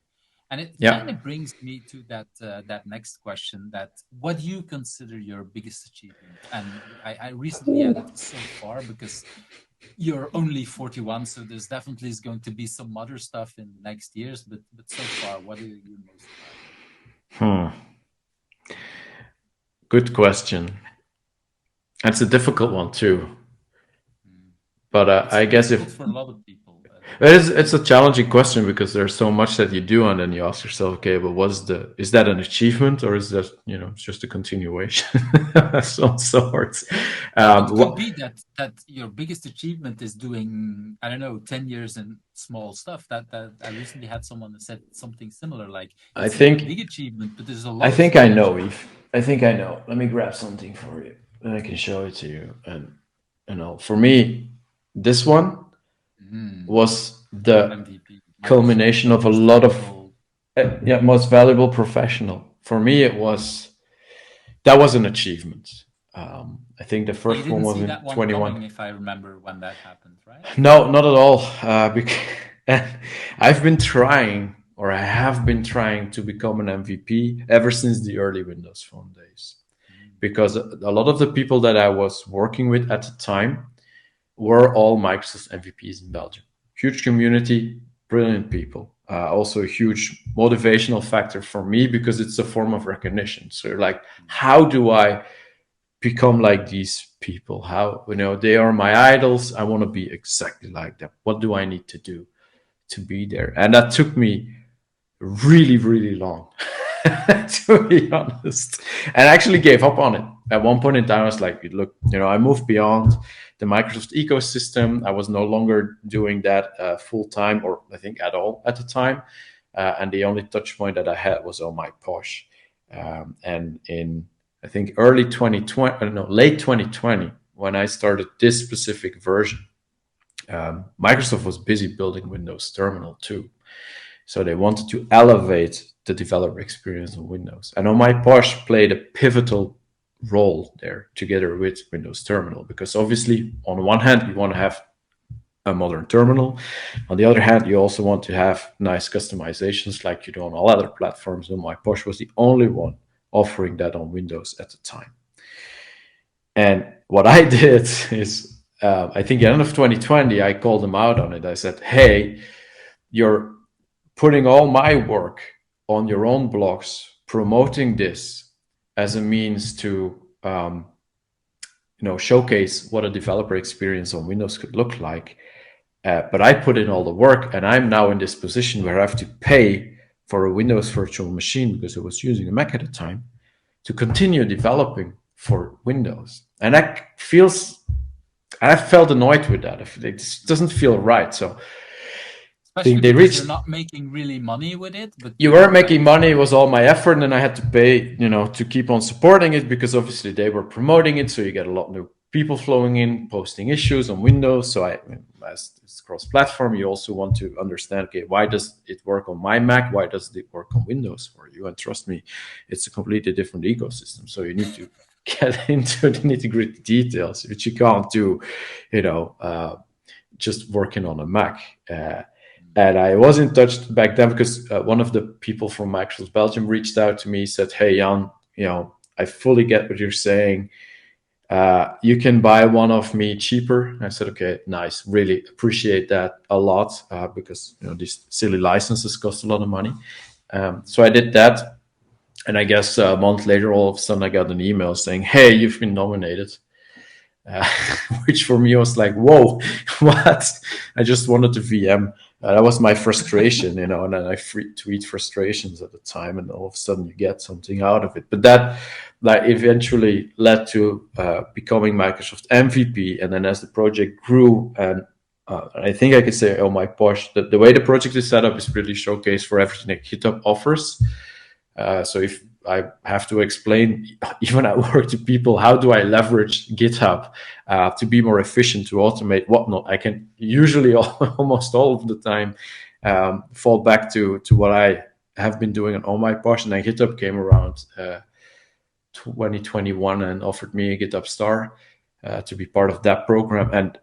And it kind of brings me to that next question, that what do you consider your biggest achievement? And I recently added so far, because you're only 41, so there's definitely is going to be some other stuff in the next years, but so far, what are you most proud of? Good question. That's a difficult one too. But I guess for a lot of people. It's a challenging question because there's so much that you do, and then you ask yourself, okay, but is that an achievement, or is that, it's just a continuation of some sort? It could What be that your biggest achievement is doing, I don't know, 10 years in small stuff. That I recently had someone that said something similar, like I it's not a think big achievement, but there's a I lot of think I small know, achievements. Eve. I think I know. Let me grab something for you, and I can show it to you. And for me, this one was the MVP, Microsoft culmination of a Most lot of Valuable. most valuable professional. For me, that was an achievement. I think the You first one didn't was see in that one 21. coming, if I remember when that happened, right? No, not at all. Because I've been trying, or I have been trying to become an MVP ever since the early Windows Phone days. Because a lot of the people that I was working with at the time were all Microsoft MVPs in Belgium. Huge community, brilliant people. Also a huge motivational factor for me because it's a form of recognition. So you're like, how do I become like these people? How, they are my idols. I want to be exactly like them. What do I need to do to be there? And that took me really, really long, to be honest. And I actually gave up on it. At one point in time, I was like, look, I moved beyond the Microsoft ecosystem. I was no longer doing that full time, or I think at all at the time. And the only touch point that I had was on my Porsche. And in, I think, early 2020, no, late 2020, when I started this specific version, Microsoft was busy building Windows Terminal too. So they wanted to elevate the developer experience on Windows. And on my Porsche played a pivotal role there together with Windows Terminal, because obviously on one hand, you want to have a modern terminal. On the other hand, you also want to have nice customizations like you do on all other platforms. And my Porsche was the only one offering that on Windows at the time. And what I did is, I think at the end of 2020, I called them out on it. I said, hey, you're putting all my work on your own blogs, promoting this as a means to showcase what a developer experience on Windows could look like. But I put in all the work, and I'm now in this position where I have to pay for a Windows virtual machine, because I was using a Mac at the time, to continue developing for Windows. And I felt annoyed with that. It just doesn't feel right. So Especially they because reached. you're not making really money with it, but You were making money. It was all my effort, and then I had to pay, to keep on supporting it, because obviously they were promoting it. So you get a lot of new people flowing in, posting issues on Windows. So as it's cross-platform, you also want to understand, okay, why does it work on my Mac? Why does it work on Windows for you? And trust me, it's a completely different ecosystem. So you need to get into the nitty-gritty details, which you can't do, just working on a Mac. And I was in touch back then because one of the people from Microsoft Belgium reached out to me, said, hey, Jan, I fully get what you're saying. You can buy one of me cheaper. I said, okay, nice. Really appreciate that a lot, because these silly licenses cost a lot of money. So I did that. And I guess a month later, all of a sudden I got an email saying, hey, you've been nominated. Which for me was like, whoa, what? I just wanted to VM. That was my frustration, and then I tweet frustrations at the time, and all of a sudden you get something out of it. But that eventually led to becoming Microsoft MVP. And then as the project grew, and I think I could say, oh my gosh, the way the project is set up is really showcased for everything that GitHub offers. So if I have to explain, even at work, to people, how do I leverage GitHub to be more efficient, to automate whatnot, I can usually almost all of the time fall back to what I have been doing on all my Porsche. And then GitHub came around 2021 and offered me a GitHub Star to be part of that program. And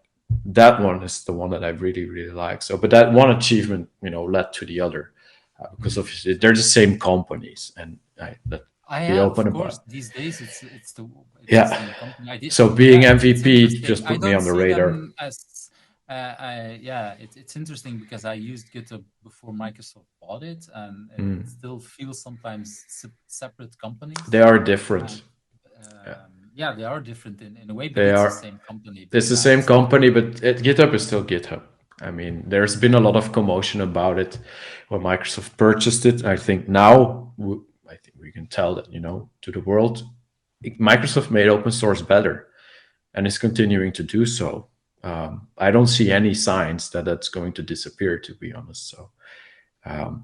that one is the one that I really, really like. So, but that one achievement, led to the other. Because obviously they're the same companies, and of course, these days it's the same company. So being MVP just put me on the radar. Them as, it's interesting because I used GitHub before Microsoft bought it, and it still feels sometimes separate companies. They are different. Yeah, they are different in a way, but it's the same company. It's the same company, but GitHub is still GitHub. I mean, there's been a lot of commotion about it when Microsoft purchased it. I think now, I think we can tell that, to the world, Microsoft made open source better and is continuing to do so. I don't see any signs that that's going to disappear, to be honest. So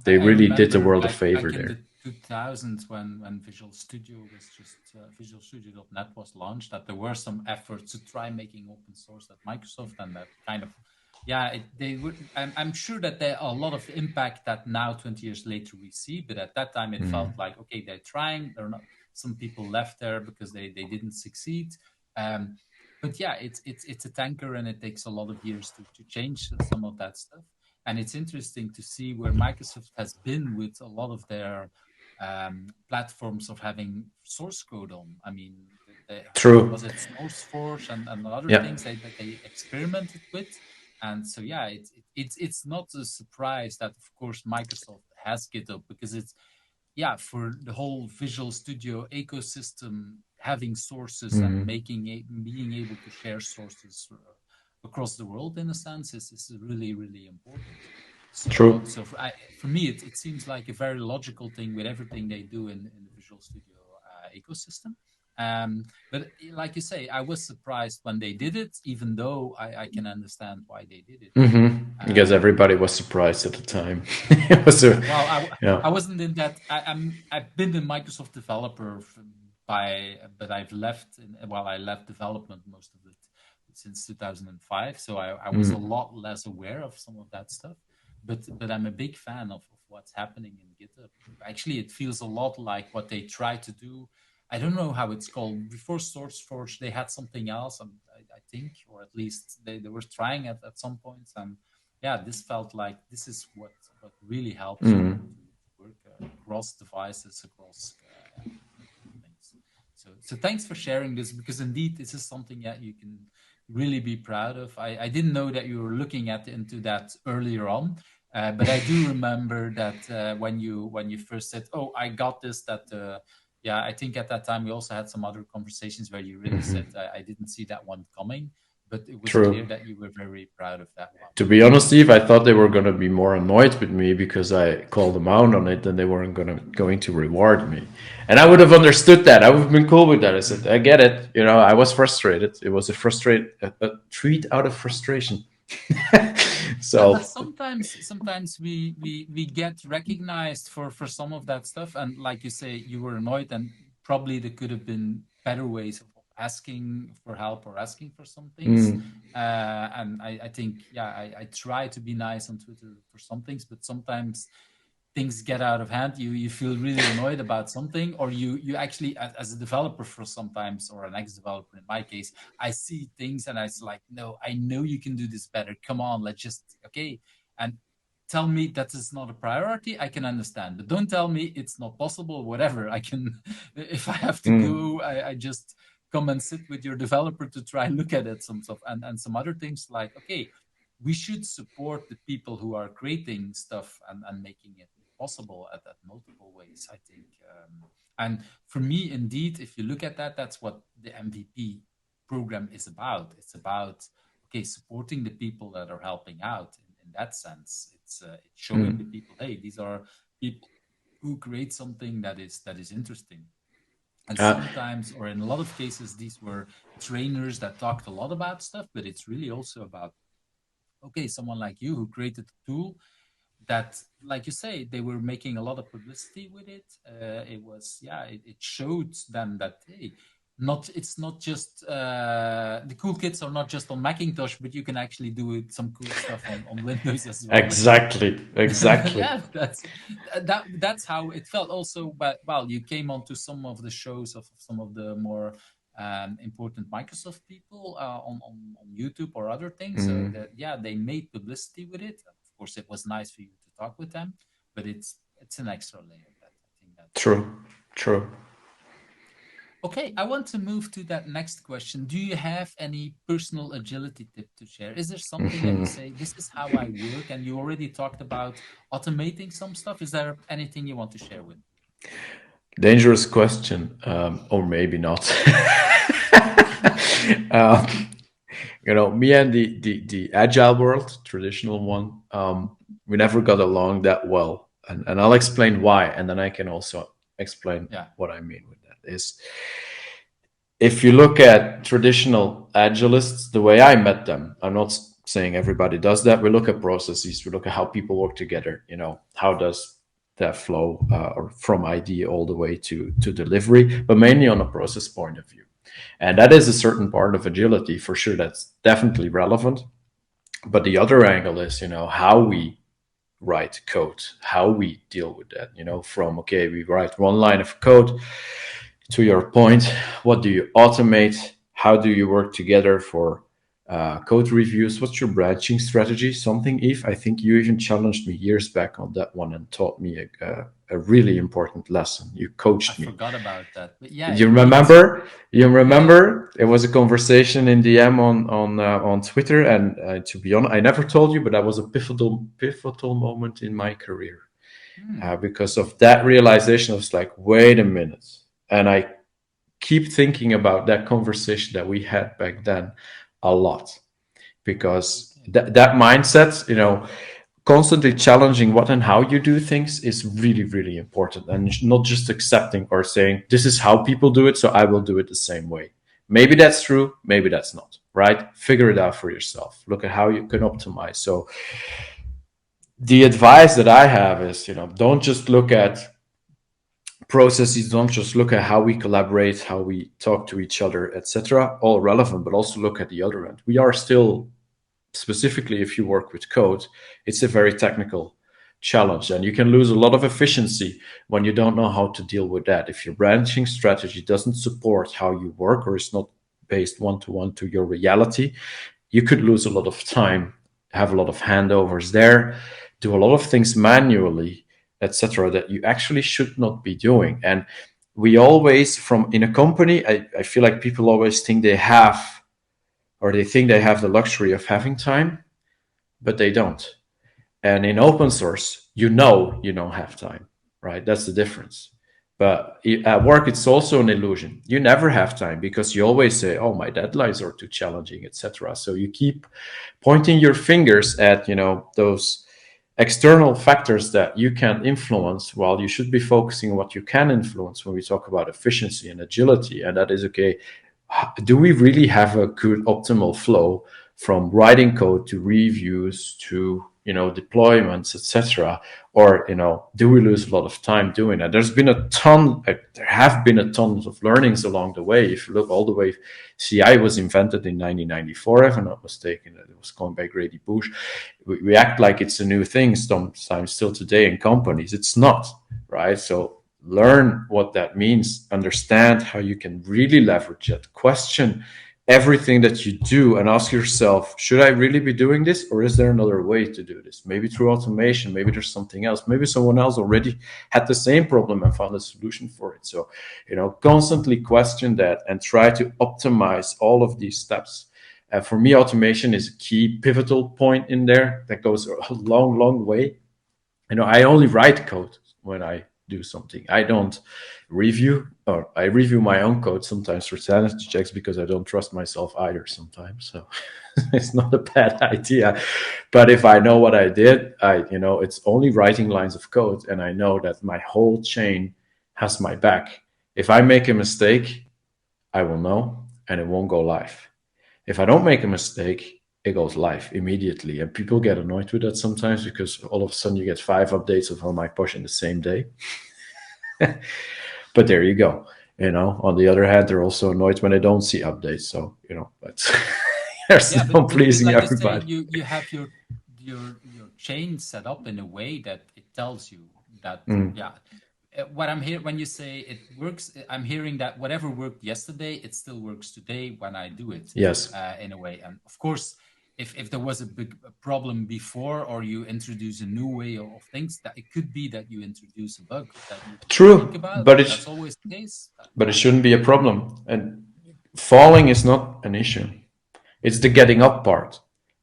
they I really did the remember world a favor back in there. the 2000s when Visual Studio was just Visual Studio.net was launched, that there were some efforts to try making open source at Microsoft, and that kind of they would. I'm sure that there are a lot of impact that now 20 years later we see, but at that time it felt like, okay, they're trying. They're not. Some people left there because they didn't succeed. But yeah, it's a tanker, and it takes a lot of years to change some of that stuff. And it's interesting to see where Microsoft has been with a lot of their platforms of having source code on. I mean, True. was it SourceForge and other Yeah. things that they experimented with? And so yeah, it's not a surprise that of course Microsoft has GitHub, because it's for the whole Visual Studio ecosystem, having sources and being able to share sources across the world in a sense is really, really important. So, True. So for me, it seems like a very logical thing with everything they do in the Visual Studio ecosystem. But like you say, I was surprised when they did it, even though I can understand why they did it. Because everybody was surprised at the time. It was I wasn't in that. I've been a Microsoft developer but I've left. I left development most of it since 2005, so I was a lot less aware of some of that stuff. But I'm a big fan of what's happening in GitHub. Actually, it feels a lot like what they try to do. I don't know how it's called. Before SourceForge, they had something else, I think, or at least they were trying at some points. And this felt like this is what really helps you to work across devices, across things. So thanks for sharing this, because indeed this is something that you can really be proud of. I didn't know that you were looking into that earlier on. But I do remember that when you first said, "Oh, I got this," I think at that time we also had some other conversations where you really said, "I didn't see that one coming," but it was clear that you were very proud of that one. To be honest, Steve, I thought they were going to be more annoyed with me because I called them out on it, and they weren't going to reward me. And I would have understood that. I would have been cool with that. I said, "I get it." I was frustrated. It was a treat out of frustration. So sometimes we get recognized for some of that stuff, and like you say, you were annoyed, and probably there could have been better ways of asking for help or asking for some things. And I think I try to be nice on Twitter for some things, but sometimes things get out of hand. You feel really annoyed about something, or you actually, as a developer for sometimes, or an ex-developer in my case, I see things and I was like, no, I know you can do this better. Come on, let's just and tell me that is not a priority. I can understand, but don't tell me it's not possible. Whatever, I can. If I have to go, I just come and sit with your developer to try and look at it, some stuff, and some other things like, okay, we should support the people who are creating stuff and making it possible at multiple ways, I think. And for me, indeed, if you look at that, that's what the MVP program is about. It's about, supporting the people that are helping out in that sense. It's showing the people, hey, these are people who create something that is interesting. And sometimes, or in a lot of cases, these were trainers that talked a lot about stuff, but it's really also about, someone like you who created a tool that, like you say, they were making a lot of publicity with it. It was, it showed them that, hey, it's not just the cool kids are not just on Macintosh, but you can actually do some cool stuff on Windows as well. Exactly. That's how it felt. Also, but you came onto some of the shows of some of the more important Microsoft people on YouTube or other things. So that they made publicity with it. Of course, it was nice for you to talk with them, but it's an extra layer. That I think that's true. Okay, I want to move to that next question. Do you have any personal agility tip to share? Is there something that you say, this is how I work? And you already talked about automating some stuff. Is there anything you want to share with? Dangerous question, or maybe not. Me and the agile world, traditional one, we never got along that well. And I'll explain why. And then I can also explain what I mean with that is, if you look at traditional agilists, the way I met them, I'm not saying everybody does that. We look at processes, we look at how people work together. How does that flow or from idea all the way to delivery, but mainly on a process point of view. And that is a certain part of agility for sure. That's definitely relevant. But the other angle is, how we write code, how we deal with that, from, okay, we write one line of code. To your point, what do you automate? How do you work together for code reviews? What's your branching strategy? Something, Eve, I think you even challenged me years back on that one and taught me a really important lesson. You coached me. I forgot about that. But yeah, you remember? It was a conversation in DM on Twitter, and to be honest, I never told you, but that was a pivotal moment in my career because of that realization. I was like, wait a minute. And I keep thinking about that conversation that we had back then a lot, because that mindset, constantly challenging what and how you do things is really, really important. And not just accepting or saying, this is how people do it, so I will do it the same way. Maybe that's true, maybe that's not, right? Figure it out for yourself. Look at how you can optimize. So the advice that I have is, don't just look at processes, don't just look at how we collaborate, how we talk to each other, etc. All relevant, but also look at the other end. We are still, specifically if you work with code, it's a very technical challenge, and you can lose a lot of efficiency when you don't know how to deal with that. If your branching strategy doesn't support how you work, or is not based one-to-one to your reality, you could lose a lot of time, have a lot of handovers there, do a lot of things manually, etc., that you actually should not be doing. And we always, in a company, I feel like people always think they have the luxury of having time, but they don't. And in open source, you don't have time, right? That's the difference. But at work, it's also an illusion. You never have time, because you always say, oh, my deadlines are too challenging, etc. So you keep pointing your fingers at, those external factors that you can influence, while you should be focusing on what you can influence when we talk about efficiency and agility. And that is, okay, do we really have a good optimal flow from writing code to reviews to deployments, etc.? Or do we lose a lot of time doing that? There have been a ton of learnings along the way. If you look all the way, CI was invented in 1994, if I'm not mistaken. It was coined by Grady Bush. We act like it's a new thing sometimes still today in companies. It's not, right? So learn what that means, understand how you can really leverage it, question everything that you do, and ask yourself, should I really be doing this, or is there another way to do this? Maybe through automation, maybe there's something else, maybe someone else already had the same problem and found a solution for it. So constantly question that and try to optimize all of these steps. For me, automation is a key pivotal point in there that goes a long way. I only write code when I do something. I don't review, or I review my own code sometimes for sanity checks, because I don't trust myself either sometimes. So it's not a bad idea. But if I know what I did, it's only writing lines of code, and I know that my whole chain has my back. If I make a mistake, I will know, and it won't go live. If I don't make a mistake, it goes live immediately. And people get annoyed with that sometimes, because all of a sudden you get 5 updates of my push in the same day. But there you go. On the other hand, they're also annoyed when they don't see updates. So, but there's no pleasing like everybody. You have your chain set up in a way that it tells you that, what I'm hearing when you say it works, I'm hearing that whatever worked yesterday, it still works today when I do it. Yes. In a way. And of course, if there was a big problem before, or you introduce a new way of things, that it could be that you introduce a bug that you True, think about. but that's always the case. But it shouldn't be a problem. And falling is not an issue. It's the getting up part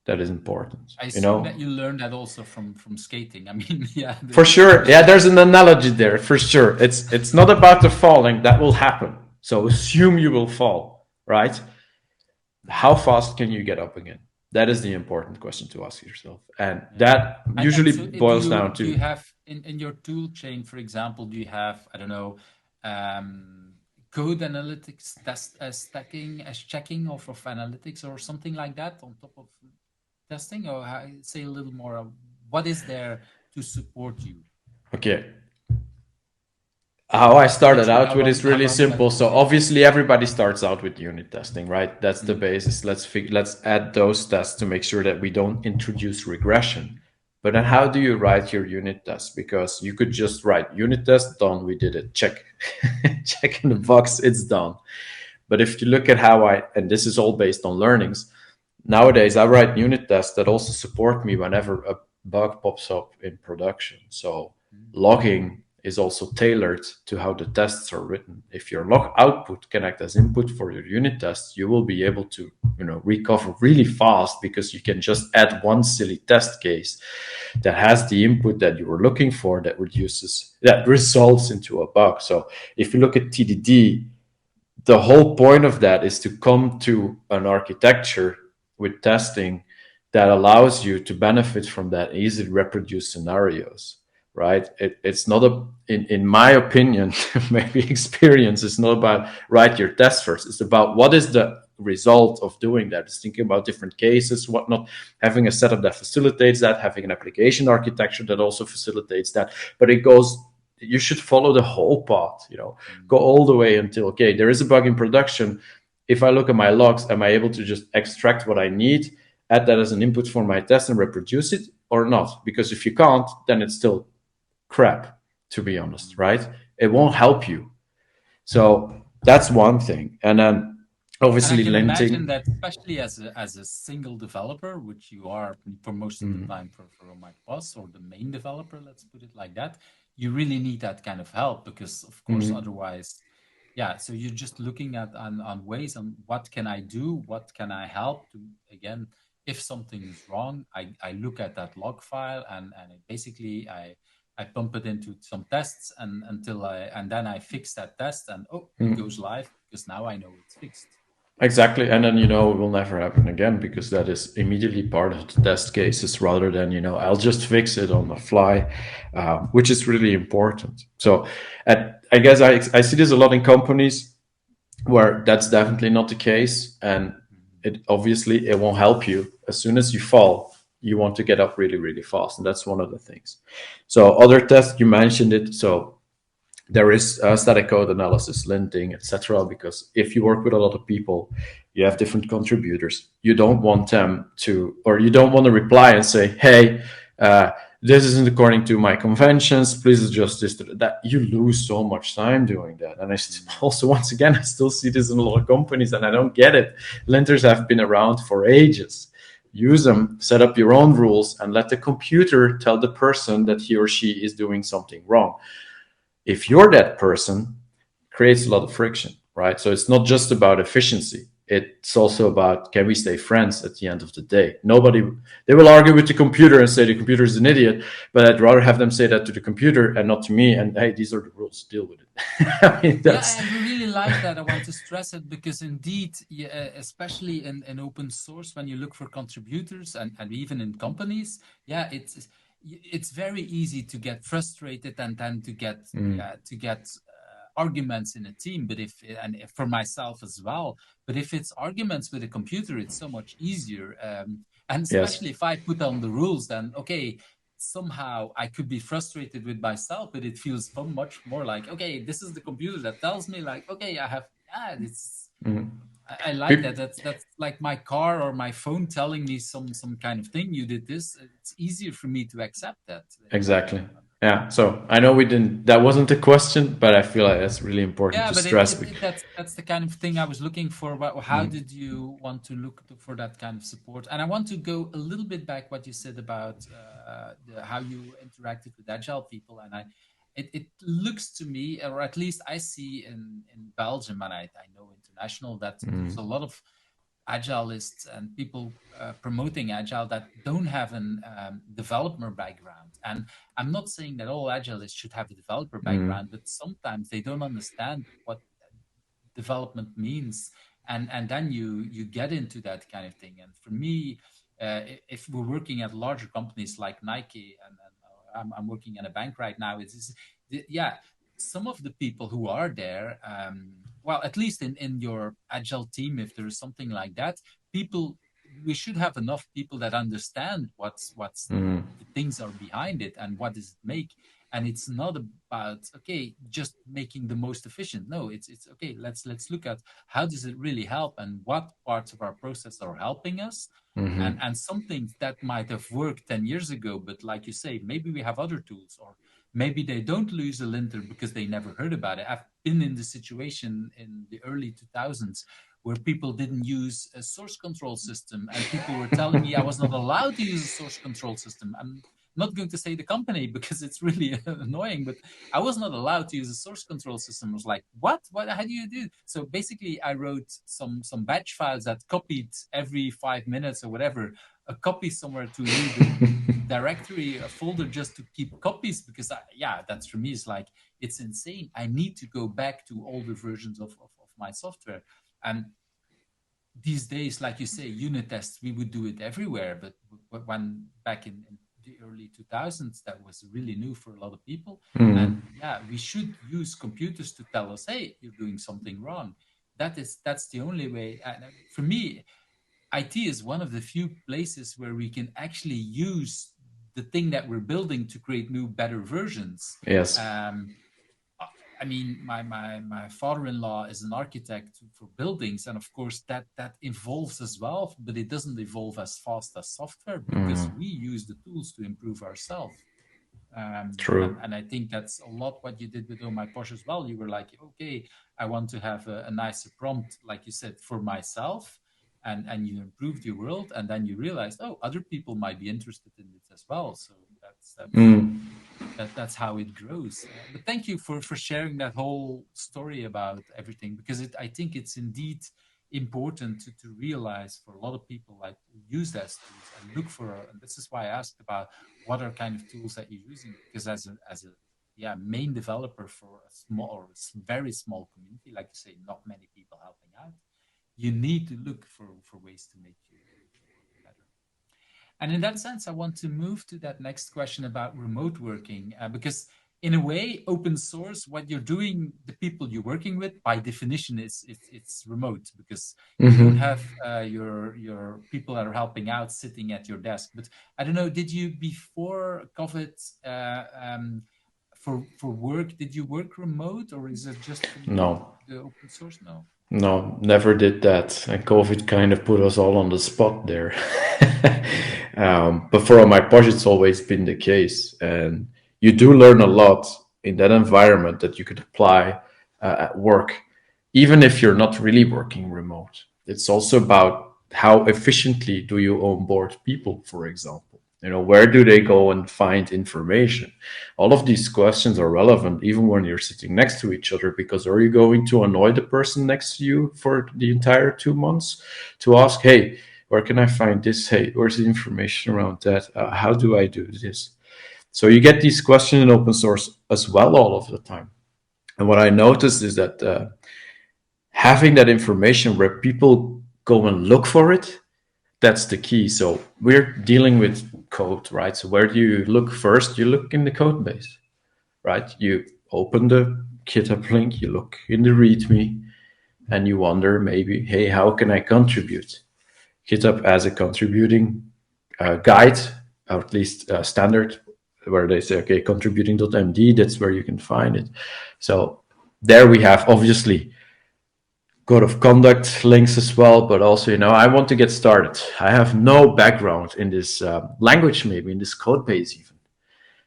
that is important. I assume that you learned that also from skating. I mean, yeah. For sure. Yeah, there's an analogy there, for sure. It's not about the falling. That will happen. So assume you will fall, right? how fast can you get up again? That is the important question to ask yourself, and Yeah. that And usually so boils down do you to have in your tool chain, for example, do you have, I don't know, um, code analytics test as stacking as checking of analytics or something like that on top of testing? Or say a little more of what is there to support you? okay. How I And started actually, out with is how really long that simple. took So you? obviously everybody starts out with unit testing, right? That's the Mm, basis. Let's add those tests to make sure that we don't introduce regression. mm, But then how do you write your unit test? Because you could just write unit test, done, we did it, check. Check in the mhm, box, it's done. But if you look at how and this is all based on learnings, nowadays I write unit tests that also support me whenever a bug pops up in production. So mm. logging is also tailored to how the tests are written. If your log output can act as input for your unit tests, you will be able to, recover really fast because you can just add one silly test case that has the input that you were looking for that results into a bug. So if you look at TDD, the whole point of that is to come to an architecture with testing that allows you to benefit from that easily reproduce scenarios, right? It's not in my opinion, maybe experience, it's not about write your test first. It's about what is the result of doing that. It's thinking about different cases, whatnot, having a setup that facilitates that, having an application architecture that also facilitates that. But you should follow the whole path, go Mm. all the way until, okay, there is a bug in production. If I look at my logs, am I able to just extract what I need, add that as an input for my test and reproduce it or not? Because if you can't, then it's still crap, to be honest, Mm. right? It won't help you. So that's one thing. And then And I obviously can imagine linting. that, especially as a single developer, which you are for most of the Mm, time for my boss or the main developer, let's put it like that, you really need that kind of help because, of course, mm, otherwise, yeah. So you're just looking at on ways on what can I do, what can I help to again. If something is wrong, I look at that log file and basically I pump it into some tests and then I fix that test and oh, it mm. goes live because now I know it's fixed. Exactly. And then, it will never happen again because that is immediately part of the test cases rather than, I'll just fix it on the fly, which is really important. So I guess I see this a lot in companies where that's definitely not the case. And Mhm. it won't help you. As soon as you fall, you want to get up really, really fast. And that's one of the things. So other tests, you mentioned it. So there is static code analysis, linting, etc. Because if you work with a lot of people, you have different contributors. You don't want them to, or you don't want to reply and say, "Hey, uh, this isn't according to my conventions. Please adjust this." That you lose so much time doing that. And Mm. also, once again, I still see this in a lot of companies, and I don't get it. Linters have been around for ages. Use them, set up your own rules, and let the computer tell the person that he or she is doing something wrong. If you're that person, it creates a lot of friction, right? So it's not just about efficiency. It's also about, can we stay friends at the end of the day? They will argue with the computer and say the computer is an idiot, but I'd rather have them say that to the computer and not to me. And hey, these are the rules, deal with it. I mean, Yeah, that's, I really like that. I want to stress it because indeed, yeah, especially in open source, when you look for contributors and even in companies, yeah, it's very easy to get frustrated and then to get mm, yeah to get arguments in a team. But for myself as well, but if it's arguments with a computer, it's so much easier. And yes, especially if I put on the rules, then okay, somehow I could be frustrated with myself, but it feels so much more like, okay, this is the computer that tells me like, okay, I have, yeah, it's, mm. I like that. Peop- That's like my car or my phone telling me some kind of thing. You did this. It's easier for me to accept that. exactly. Yeah. So I know that wasn't a question, but I feel like that's really important Yeah, to but stress. that's the kind of thing I was looking for. How Mm, did you want to look for that kind of support? And I want to go a little bit back what you said about how you interacted with agile people. And it looks to me, or at least I see in Belgium, and I know international that there's a mm, lot of agilists and people promoting agile that don't have an developer background. And I'm not saying that all agilists should have a developer mm, background, but sometimes they don't understand what development means and then you get into that kind of thing. And for me, if we're working at larger companies like Nike, and I'm working in a bank right now, yeah, some of the people who are there, well, at least in your agile team, if there's something like that, people, we should have enough people that understand what's the things are behind it and what does it make. And it's not about, okay, just making the most efficient. No, it's okay, let's look at how does it really help and what parts of our process are helping us. And some things that might have worked 10 years ago, but like you say, maybe we have other tools, or maybe they don't lose a linter because they never heard about it. I've been in the situation in the early 2000s where people didn't use a source control system, and people were telling me I was not allowed to use a source control system. I'm not going to say the company because it's really annoying, but I was not allowed to use a source control system. I was like, what? How do you do? So basically, I wrote some batch files that copied every 5 minutes or whatever, a copy somewhere to a new directory, a folder, just to keep copies, because that's for me, is like, it's insane. I need to go back to older versions of my software. And these days, like you say, unit tests, we would do it everywhere. But when back in the early 2000s, that was really new for a lot of people. And we should use computers to tell us, hey, you're doing something wrong. That's the only way. And for me, IT is one of the few places where we can actually use the thing that we're building to create new, better versions. Yes. I mean, my father-in-law is an architect for buildings, and of course that evolves as well, but it doesn't evolve as fast as software because we use the tools to improve ourselves. True. And I think that's a lot what you did with Oh My Posh as well. You were like, okay, I want to have a nicer prompt, like you said, for myself, and you improved your world, and then you realized, oh, other people might be interested in it as well. So that's how it grows. But thank you for sharing that whole story about everything, because I think it's indeed important to realize for a lot of people, like, use as tools and look for. And this is why I asked about what are kind of tools that you're using, because as a main developer for a small or very small community, like you say, not many people helping out, you need to look for ways to make your work better. And in that sense, I want to move to that next question about remote working, because in a way, open source, what you're doing, the people you're working with, by definition, it's remote, because you don't have your people that are helping out sitting at your desk. But I don't know, did you, before COVID, for work, did you work remote, or is it just No. the open source? No, never did that. And COVID kind of put us all on the spot there. But for my part, it's always been the case. And you do learn a lot in that environment that you could apply at work, even if you're not really working remote. It's also about how efficiently do you onboard people, for example. Where do they go and find information? All of these questions are relevant even when you're sitting next to each other, because are you going to annoy the person next to you for the entire 2 months to ask, hey, where can I find this? Hey, where's the information around that? How do I do this? So you get these questions in open source as well all of the time. And what I noticed is that having that information where people go and look for it, that's the key. So we're dealing with code, right? So where do you look first? You look in the code base, right? You open the GitHub link, you look in the README, and you wonder maybe, hey, how can I contribute? GitHub as a contributing guide, or at least standard, where they say, okay, contributing.md, that's where you can find it. So there we have, obviously, code of conduct links as well, but also, I want to get started. I have no background in this language, maybe in this code base even.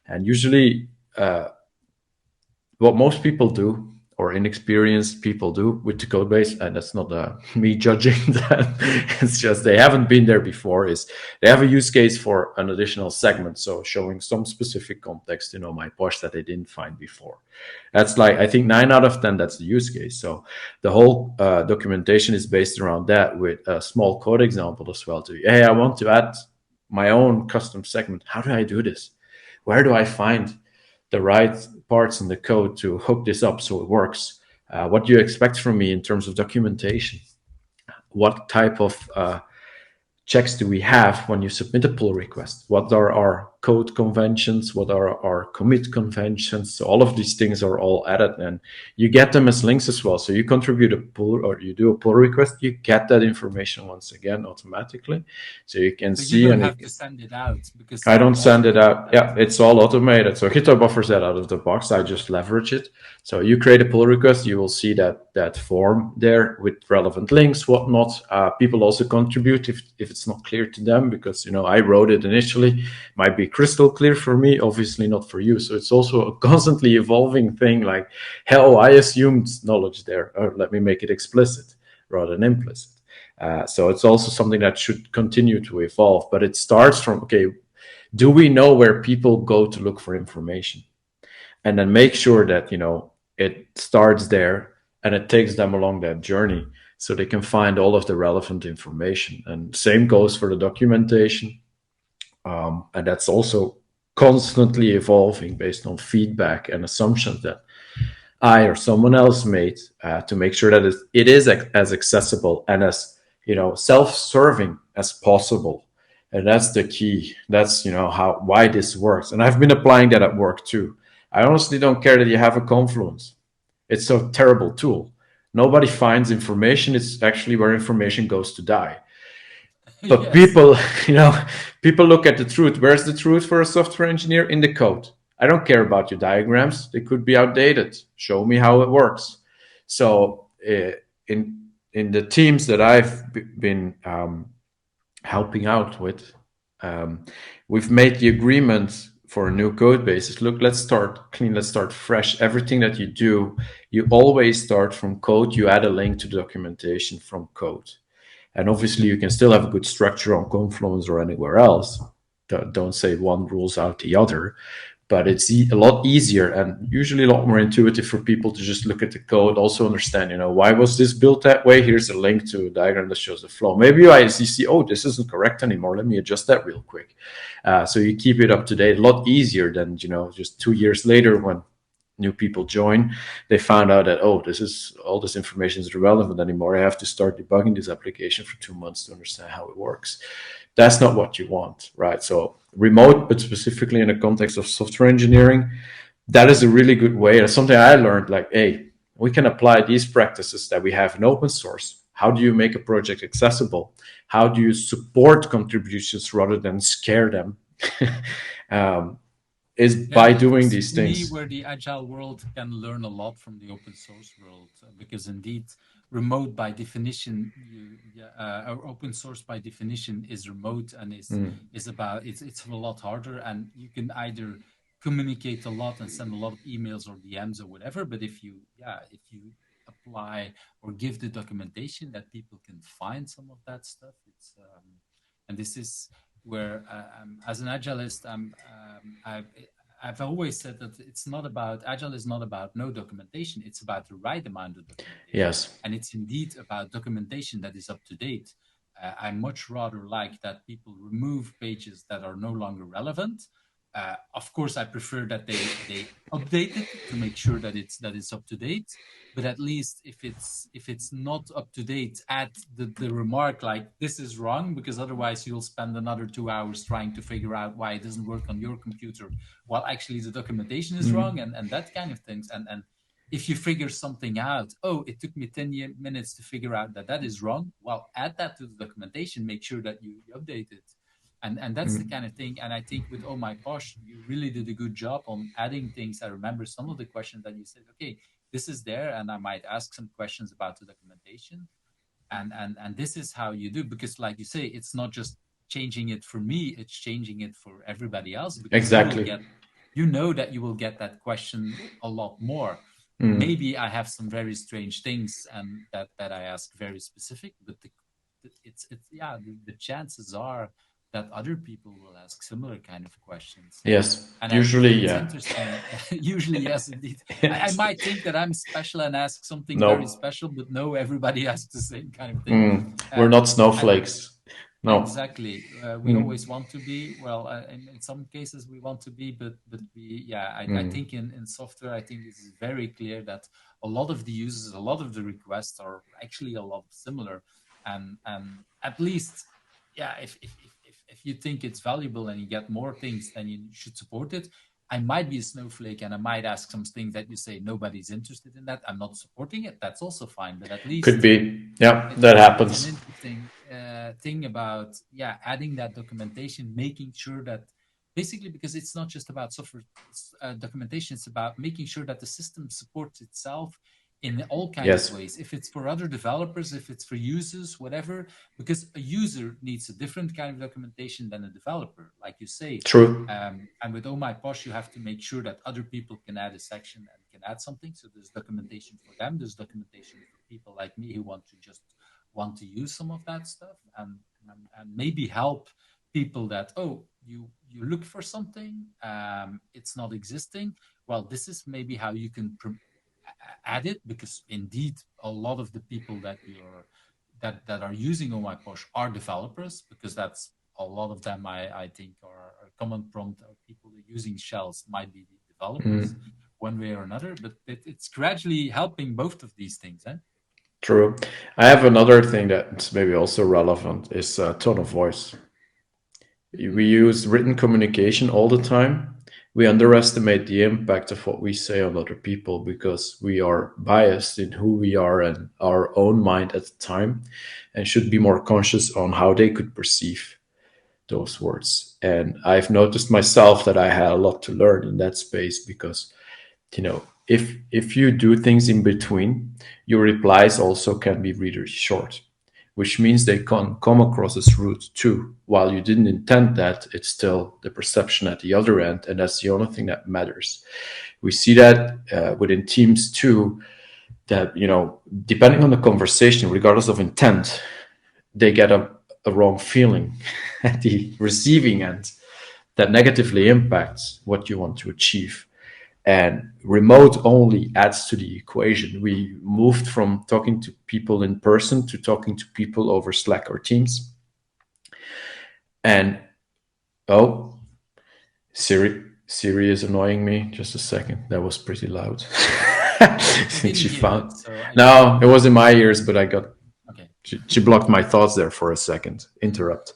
And usually what most people do, or inexperienced people do with the code base, and that's not me judging that, it's just they haven't been there before, is they have a use case for an additional segment, so showing some specific context, my Posh that they didn't find before. That's like, I think 9 out of 10, that's the use case. So the whole documentation is based around that, with a small code example as well. Hey, I want to add my own custom segment. How do I do this? Where do I find the right parts in the code to hook this up so it works? What do you expect from me in terms of documentation? what type of checks do we have when you submit a pull request? What are our code conventions? What are our commit conventions? So all of these things are all added, and you get them as links as well. So you contribute a pull or you do a pull request, you get that information once again automatically. So you can see. You don't have to send it out because I don't send it out. Yeah, it's all automated. So GitHub offers that out of the box. I just leverage it. So you create a pull request, you will see that form there with relevant links, whatnot. People also contribute if it's not clear to them, because I wrote it initially. It might be crystal clear for me, obviously not for you. So it's also a constantly evolving thing. Like, hell, I assumed knowledge there. Or let me make it explicit rather than implicit. So it's also something that should continue to evolve. But it starts from, okay, do we know where people go to look for information? And then make sure that, it starts there and it takes them along that journey so they can find all of the relevant information. And same goes for the documentation. And that's also constantly evolving based on feedback and assumptions that I or someone else made to make sure that it is as accessible and as self-serving as possible. And that's the key. That's why this works. And I've been applying that at work too. I honestly don't care that you have a Confluence. It's a terrible tool. Nobody finds information. It's actually where information goes to die. But yes. people look at the truth. Where's the truth for a software engineer? In the code. I don't care about your diagrams. They could be outdated. Show me how it works. So in the teams that I've been helping out with, we've made the agreement for a new code basis. Look, let's start clean. Let's start fresh. Everything that you do, you always start from code. You add a link to the documentation from code. And obviously, you can still have a good structure on Confluence or anywhere else. Don't say one rules out the other. But it's a lot easier and usually a lot more intuitive for people to just look at the code, also understand, why was this built that way? Here's a link to a diagram that shows the flow. Maybe you see, oh, this isn't correct anymore. Let me adjust that real quick. So you keep it up to date, a lot easier than, just 2 years later when new people join, they found out that, oh, all this information is irrelevant anymore. I have to start debugging this application for 2 months to understand how it works. That's not what you want, right? So remote, but specifically in the context of software engineering, that is a really good way. That's something I learned, like, hey, we can apply these practices that we have in open source. How do you make a project accessible? How do you support contributions rather than scare them? By doing these things. Where the agile world can learn a lot from the open source world, because indeed, remote by definition, or open source by definition is remote and is about it's a lot harder, and you can either communicate a lot and send a lot of emails or DMs or whatever, but if you apply or give the documentation that people can find some of that stuff, it's and this is where as an agilist, I've always said that agile is not about no documentation. It's about the right amount of documentation. Yes. And it's indeed about documentation that is up to date. I much rather like that people remove pages that are no longer relevant. Of course, I prefer that they update it to make sure that it's up to date. But at least if it's not up to date, add the remark like this is wrong, because otherwise you'll spend another 2 hours trying to figure out why it doesn't work on your computer, while actually the documentation is wrong, and that kind of things. And if you figure something out, oh, it took me 10 minutes to figure out that is wrong. Well, add that to the documentation. Make sure that you update it. And that's the kind of thing. And I think with Oh My Posh, you really did a good job on adding things. I remember some of the questions that you said, okay, this is there, and I might ask some questions about the documentation. And this is how you do, because like you say, it's not just changing it for me, it's changing it for everybody else. Because exactly. You know that you will get that question a lot more. Maybe I have some very strange things and that I ask very specific, but the chances are that other people will ask similar kind of questions. Yes, and usually, yeah. Interesting. Usually, yes, indeed. Yes. I might think that I'm special and ask something very special, but no, everybody asks the same kind of thing. We're not snowflakes. No, exactly. We always want to be. Well, in some cases we want to be, but we, I think in software, I think this is very clear that a lot of the users, a lot of the requests are actually a lot similar. and at least, yeah, if you think it's valuable and you get more things, then you should support it. I might be a snowflake and I might ask some things that you say nobody's interested in that. I'm not supporting it. That's also fine. But at Could least be. Yeah, that it's an happens. interesting thing about adding that documentation, making sure that basically, because it's not just about software documentation, it's about making sure that the system supports itself in all kinds of Yes. ways. If it's for other developers, if it's for users, whatever, because a user needs a different kind of documentation than a developer, like you say. True. And with Oh My Posh, you have to make sure that other people can add a section and can add something. So there's documentation for them. There's documentation for people like me who want to use some of that stuff, and maybe help people that, oh, you look for something, it's not existing. Well, this is maybe how you can add it, because indeed a lot of the people that are using Oh My Posh are developers, because that's a lot of them. I think are common prompt people using shells might be the developers one way or another, but it's gradually helping both of these things. True. I have another thing that's maybe also relevant is tone of voice. We use written communication all the time. We underestimate the impact of what we say on other people because we are biased in who we are and our own mind at the time, and should be more conscious on how they could perceive those words. And I've noticed myself that I had a lot to learn in that space, because if you do things in between, your replies also can be really short, which means they can come across as rude too. While you didn't intend that, it's still the perception at the other end, and that's the only thing that matters. We see that within teams too, that depending on the conversation, regardless of intent, they get a wrong feeling at the receiving end that negatively impacts what you want to achieve. And remote only adds to the equation. We moved from talking to people in person to talking to people over Slack or Teams. And Siri is annoying me. Just a second. That was pretty loud. She found. No, it was in my ears, but I got. Okay. She blocked my thoughts there for a second. Interrupt.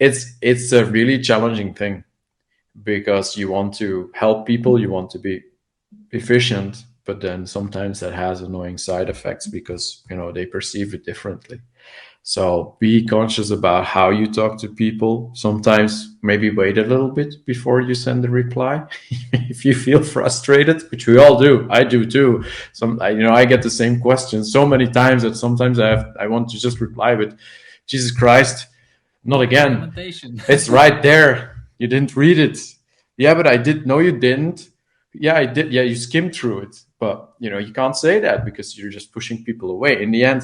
It's a really challenging thing, because you want to help people, you want to be efficient, but then sometimes that has annoying side effects because they perceive it differently. So be conscious about how you talk to people. Sometimes maybe wait a little bit before you send a reply. If you feel frustrated, which we all do, I do too. I get the same question so many times that sometimes I want to just reply with, Jesus Christ, not again. It's right there. You didn't read it. Yeah, but I did. No, you didn't. Yeah, I did. Yeah, you skimmed through it. But, you can't say that because you're just pushing people away. In the end,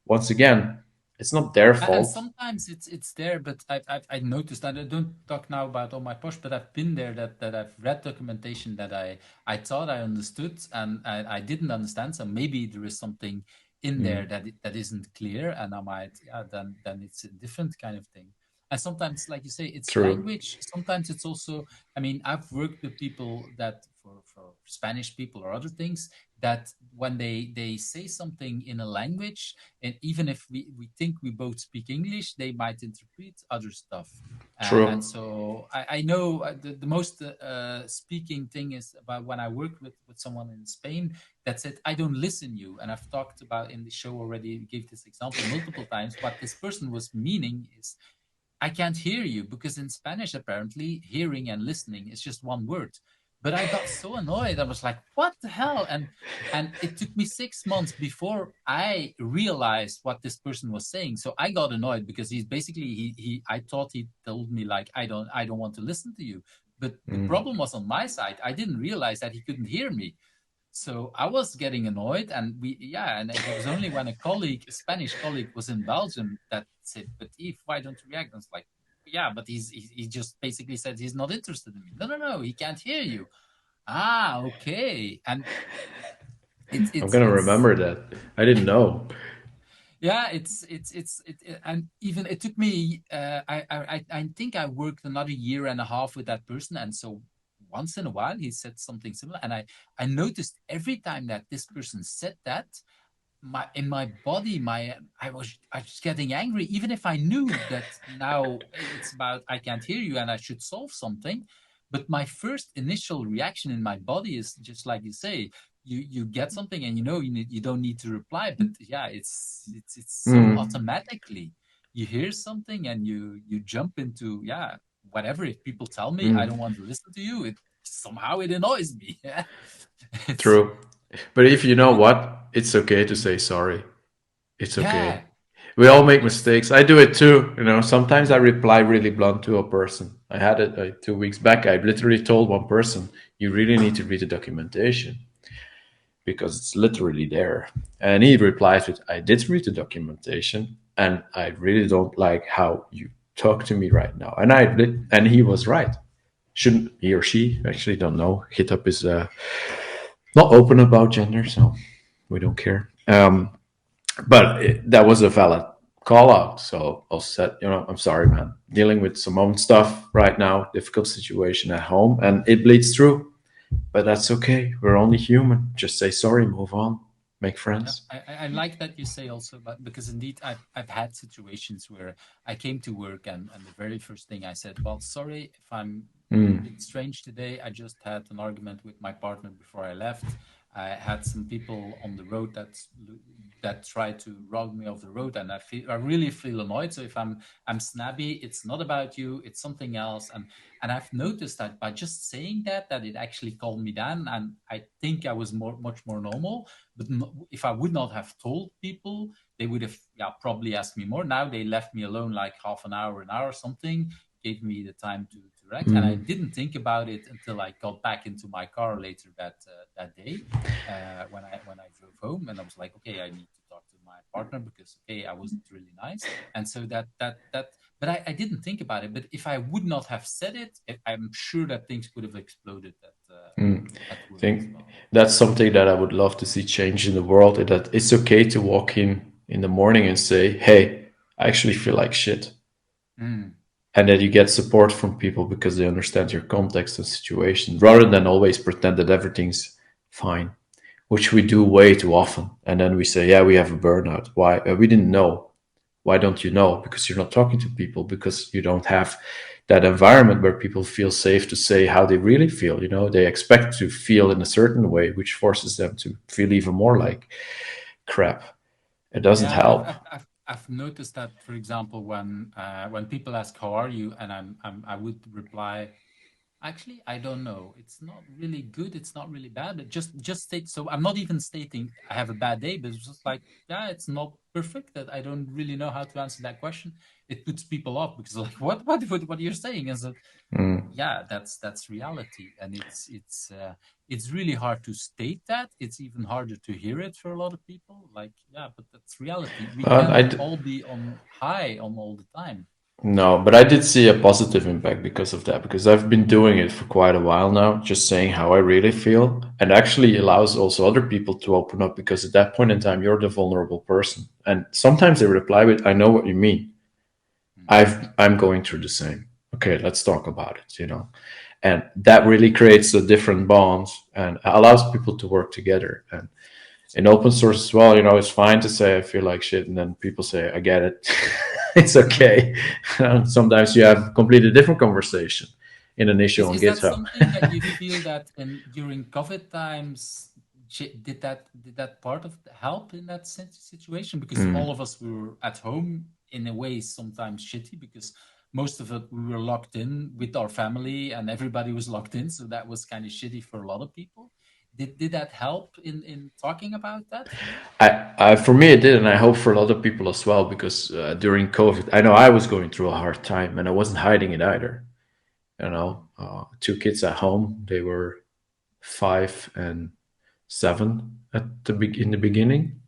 once again, it's not their fault. And sometimes it's there, but I noticed, I don't talk now about Oh My Posh, but I've been there, that I've read documentation that I thought I understood and I didn't understand. So maybe there is something in there that isn't clear, and I might, then it's a different kind of thing. And sometimes, like you say, it's True. language. Sometimes it's also, I've worked with people that for Spanish people or other things, that when they say something in a language, and even if we think we both speak English, they might interpret other stuff. True. And so I know the most speaking thing is about when I worked with someone in Spain that said, I don't listen you. And I've talked about in the show already, gave this example multiple times. What this person was meaning is, I can't hear you, because in Spanish, apparently, hearing and listening is just one word. But I got so annoyed. I was like, what the hell? And it took me 6 months before I realized what this person was saying. So I got annoyed because he's basically, I thought he told me, like, I don't want to listen to you. But the problem was on my side. I didn't realize that he couldn't hear me. So I was getting annoyed, and and it was only when a Spanish colleague was in Belgium that said, but Yves, why don't you react? I was like, yeah, but he just basically said he's not interested in me. No, he can't hear you. Okay. And I'm going to remember that. I didn't know. Yeah, and even it took me, I think I worked another year and a half with that person. And so once in a while he said something similar, and I noticed every time that this person said that, in my body, I was getting angry, even if I knew that now it's about I can't hear you and I should solve something. But my first initial reaction in my body is just like you say, you get something and you don't need to reply. But yeah, it's so Mm, automatically you hear something and you jump into whatever. If people tell me I don't mm, want to listen to you, it annoys me. it's true. But if you know it, what, it's okay to say sorry. It's okay. yeah. We all make Yes. mistakes. I do it too. Sometimes I reply really blunt to a person. I had it 2 weeks back. I literally told one person, "You really need to read the documentation because it's literally there." And he replies with, "I did read the documentation, and I really don't like how you talk to me right now." And he was right. Shouldn't he or she actually don't know? GitHub is not open about gender, so we don't care. But that was a valid call out. So I said, I'm sorry, man. Dealing with some own stuff right now, difficult situation at home, and it bleeds through. But that's okay. We're only human. Just say sorry, move on, make Yeah, friends. I like that you say also, but because indeed I've had situations where I came to work and the very first thing I said, well, sorry if I'm a Mm. bit strange today. I just had an argument with my partner before I left. I had some people on the road that tried to rob me off the road, and I really feel annoyed. So if I'm snabby, it's not about you, it's something else. And I've noticed that by just saying that it actually calmed me down, and I think I was much more normal. But if I would not have told people, they would have probably asked me more. Now they left me alone like half an hour or something, gave me the time to relax, and I Mm. didn't think about it until I got back into my car later that day when I drove home, and I was like, okay, I need to talk to my partner because okay, I wasn't really nice, and so that. But I didn't think about it. But if I would not have said it, I'm sure that things would have exploded Mm. at I work as think well. that's something that I would love to see change in the world. That it's okay to walk in the morning and say, "Hey, I actually feel like shit," Mm. and that you get support from people because they understand your context and situation, rather than always pretend that everything's fine, which we do way too often. And then we say, "Yeah, we have a burnout. Why? We didn't know. Why don't you know? Because you're not talking to people. Because you don't have that environment where people feel safe to say how they really feel. They expect to feel in a certain way, which forces them to feel even more like crap. It doesn't Yeah, help. I've noticed that, for example, when people ask how are you, and I would reply, actually, I don't know. It's not really good. It's not really bad. But just state. So I'm not even stating I have a bad day, but it's just like, yeah, it's not perfect. That I don't really know how to answer that question. It puts people off because like, what are you saying? And so Mm. yeah, that's reality, and it's really hard to state that. It's even harder to hear it for a lot of people. Like, yeah, but that's reality. We I cannot d- all be on high on all the time. no, but I did see a positive impact because of that, because I've been doing it for quite a while now, just saying how I really feel, and actually allows also other people to open up, because at that point in time, you're the vulnerable person. And sometimes they reply with, "I know what you mean. Mm. I'm going through the same. Okay, let's talk about it. And that really creates a different bonds and allows people to work together. And in open source as well, it's fine to say I feel like shit, and then people say I get it. It's okay. Sometimes you have completely different conversation in an issue on Is that GitHub. something that you feel that in during COVID times did that part of the help in that situation? Because all Mm. of us were at home in a way sometimes shitty because most of it we were locked in with our family and everybody was locked in, so that was kind of shitty for a lot of people. Did that help in talking about that for you? For me, it did, and I hope for a lot of people as well, because during COVID, I know I was going through a hard time, and I wasn't hiding it either. Two kids at home. They were 5 and 7 in the beginning.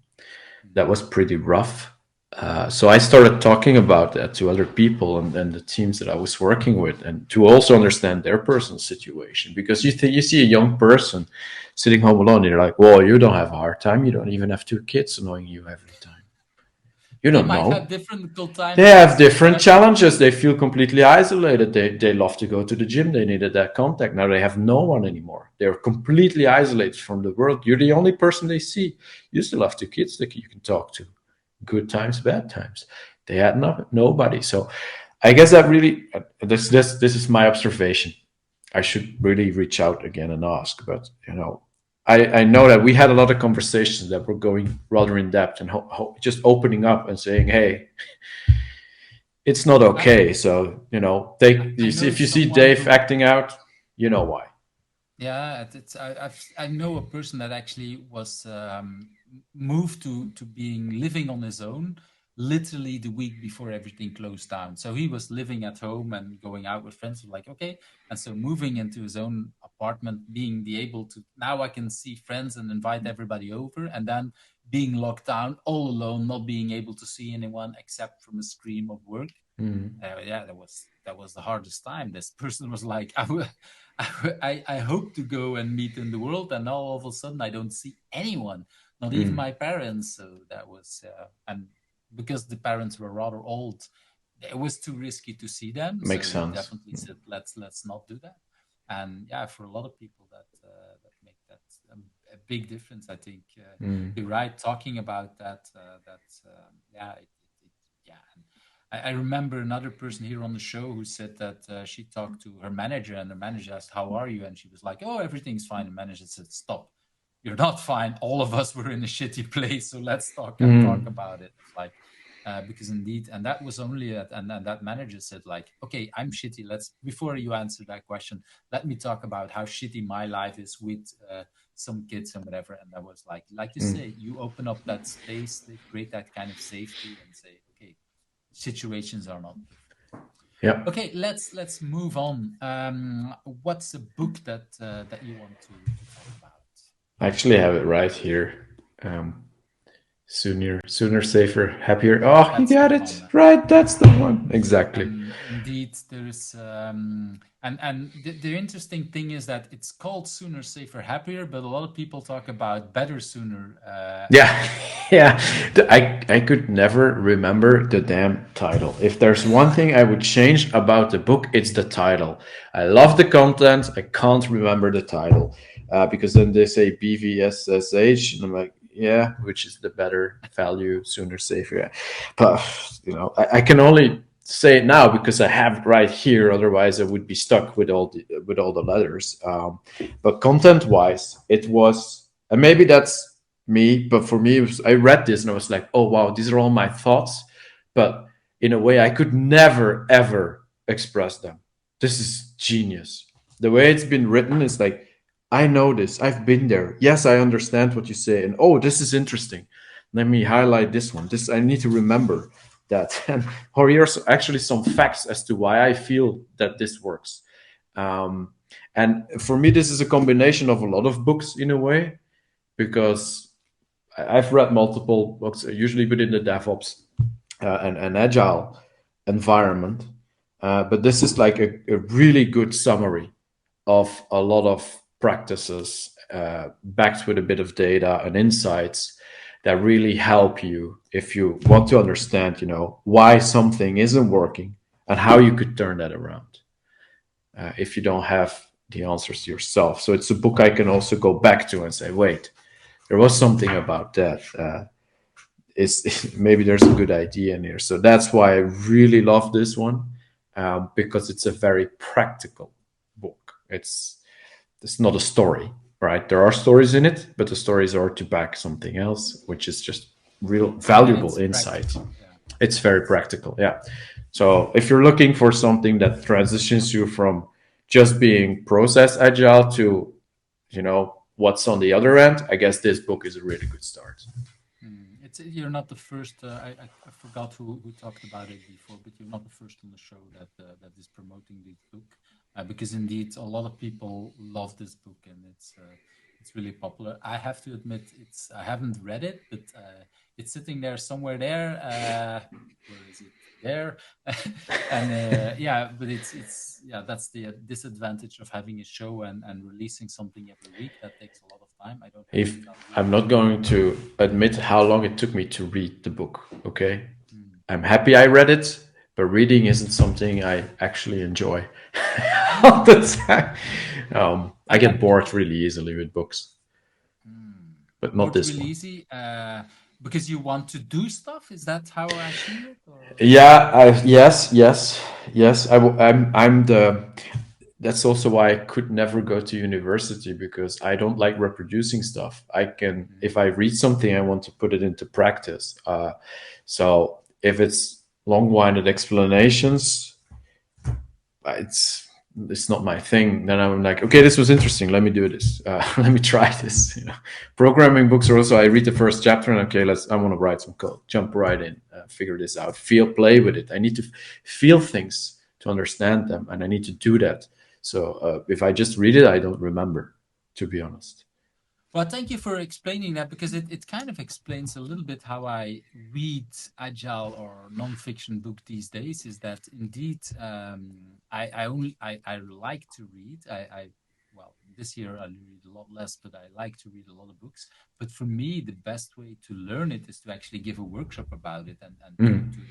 That was pretty rough. So I started talking about that to other people and the teams that I was working with, and to also understand their personal situation. Because you see a young person sitting home alone, and you're like, "Well, you don't have a hard time. You don't even have two kids annoying you every time." You They don't might know. have different times. They have different challenges. They feel completely isolated. They love to go to the gym. They needed that contact. Now they have no one anymore. They're completely isolated from the world. You're the only person they see. You still have two kids that you can talk to. Good times, bad times. They had nobody. So I guess that really this is my observation. I should really reach out again and ask. But I know that we had a lot of conversations that were going rather in depth and just opening up and saying, hey, it's not okay. So if you see Dave acting out, you know why. Yeah, I know a person that actually was moved to being living on his own literally the week before everything closed down. So he was living at home and going out with friends, like, okay. And so moving into his own apartment, being the able to, now I can see friends and invite everybody over, and then being locked down all alone, not being able to see anyone except from a screen of work. Yeah, that was the hardest time. This person was like, I hope to go and meet in the world, and now all of a sudden I don't see anyone, not even my parents. So that was, and because the parents were rather old, it was too risky to see them. Makes so sense. We definitely said let's not do that. And yeah, for a lot of people that make that a big difference. I think you're right talking about that. Yeah. Yeah. I remember another person here on the show who said that she talked to her manager, and the manager asked, "How are you?" And she was like, "Oh, everything's fine." The manager said, "Stop. You're not fine. All of us were in a shitty place, so let's talk about it." It's like, because indeed, and that was only and that manager said, like, "Okay, I'm shitty. Before you answer that question, let me talk about how shitty my life is with some kids and whatever." And that was like you say, you open up that space, they create that kind of safety, and say, okay, situations are not perfect. Yeah. Okay, let's move on. What's a book that you want to talk about? I actually have it right here. Sooner, safer, happier. Oh, That's you got the it one. right. That's the one. Exactly. And indeed, there's and the interesting thing is that it's called Sooner, Safer, Happier, but a lot of people talk about Better, Sooner. Yeah, yeah. I could never remember the damn title. If there's one thing I would change about the book, it's the title. I love the content. I can't remember the title because then they say BVSSH, and I'm like, yeah, which is the better value, sooner, safer. Yeah. But I can only say it now because I have it right here. Otherwise, I would be stuck with all the letters. But content-wise, it was, and maybe that's me, but for me, I read this and I was like, oh wow, these are all my thoughts, but in a way I could never ever express them. This is genius. The way it's been written is like, I know this, I've been there. Yes, I understand what you say, and oh, this is interesting. Let me highlight this one. This I need to remember that, and or here's actually some facts as to why I feel that this works. And for me, this is a combination of a lot of books in a way, because I've read multiple books, usually within the DevOps and agile environment, but this is like a really good summary of a lot of practices backed with a bit of data and insights that really help you if you want to understand, why something isn't working and how you could turn that around if you don't have the answers yourself. So it's a book I can also go back to and say, wait, there was something about that. Maybe there's a good idea in here. So that's why I really love this one, because it's a very practical book. It's not a story, right? There are stories in it, but the stories are to back something else, which is just real valuable insight. Yeah. It's very practical, yeah. So if you're looking for something that transitions you from just being process agile to, what's on the other end, I guess this book is a really good start. You're not the first. I forgot who talked about it before, but you're not the first on the show that is promoting this book, because indeed a lot of people love this book, and it's really popular. I have to admit, I haven't read it, but it's sitting there somewhere there. Where is it? There. And yeah, but it's that's the disadvantage of having a show and releasing something every week. That takes a lot of time. I don't have If to not read I'm a not book. going to admit how long it took me to read the book, okay? I'm happy I read it, but reading isn't something I actually enjoy all the time. I get And bored really easily with books, but not bored this really one. easy because you want to do stuff. Is that how I see it? Or? Yeah, yes. I'm the. That's also why I could never go to university because I don't like reproducing stuff. I can, if I read something, I want to put it into practice. So if it's long-winded explanations, it's it's not my thing. Then I'm like, okay, this was interesting. Let me do this. Let me try this. You know, programming books are also. I read the first chapter and okay, I want to write some code. Jump right in, figure this out. Play with it. I need to feel things to understand them, and I need to do that. So if I just read it, I don't remember, to be honest. Well, thank you for explaining that because it kind of explains a little bit how I read agile or nonfiction book these days. Is that indeed I like to read. I well this year I read a lot less, but I like to read a lot of books. But for me, the best way to learn it is to actually give a workshop about it and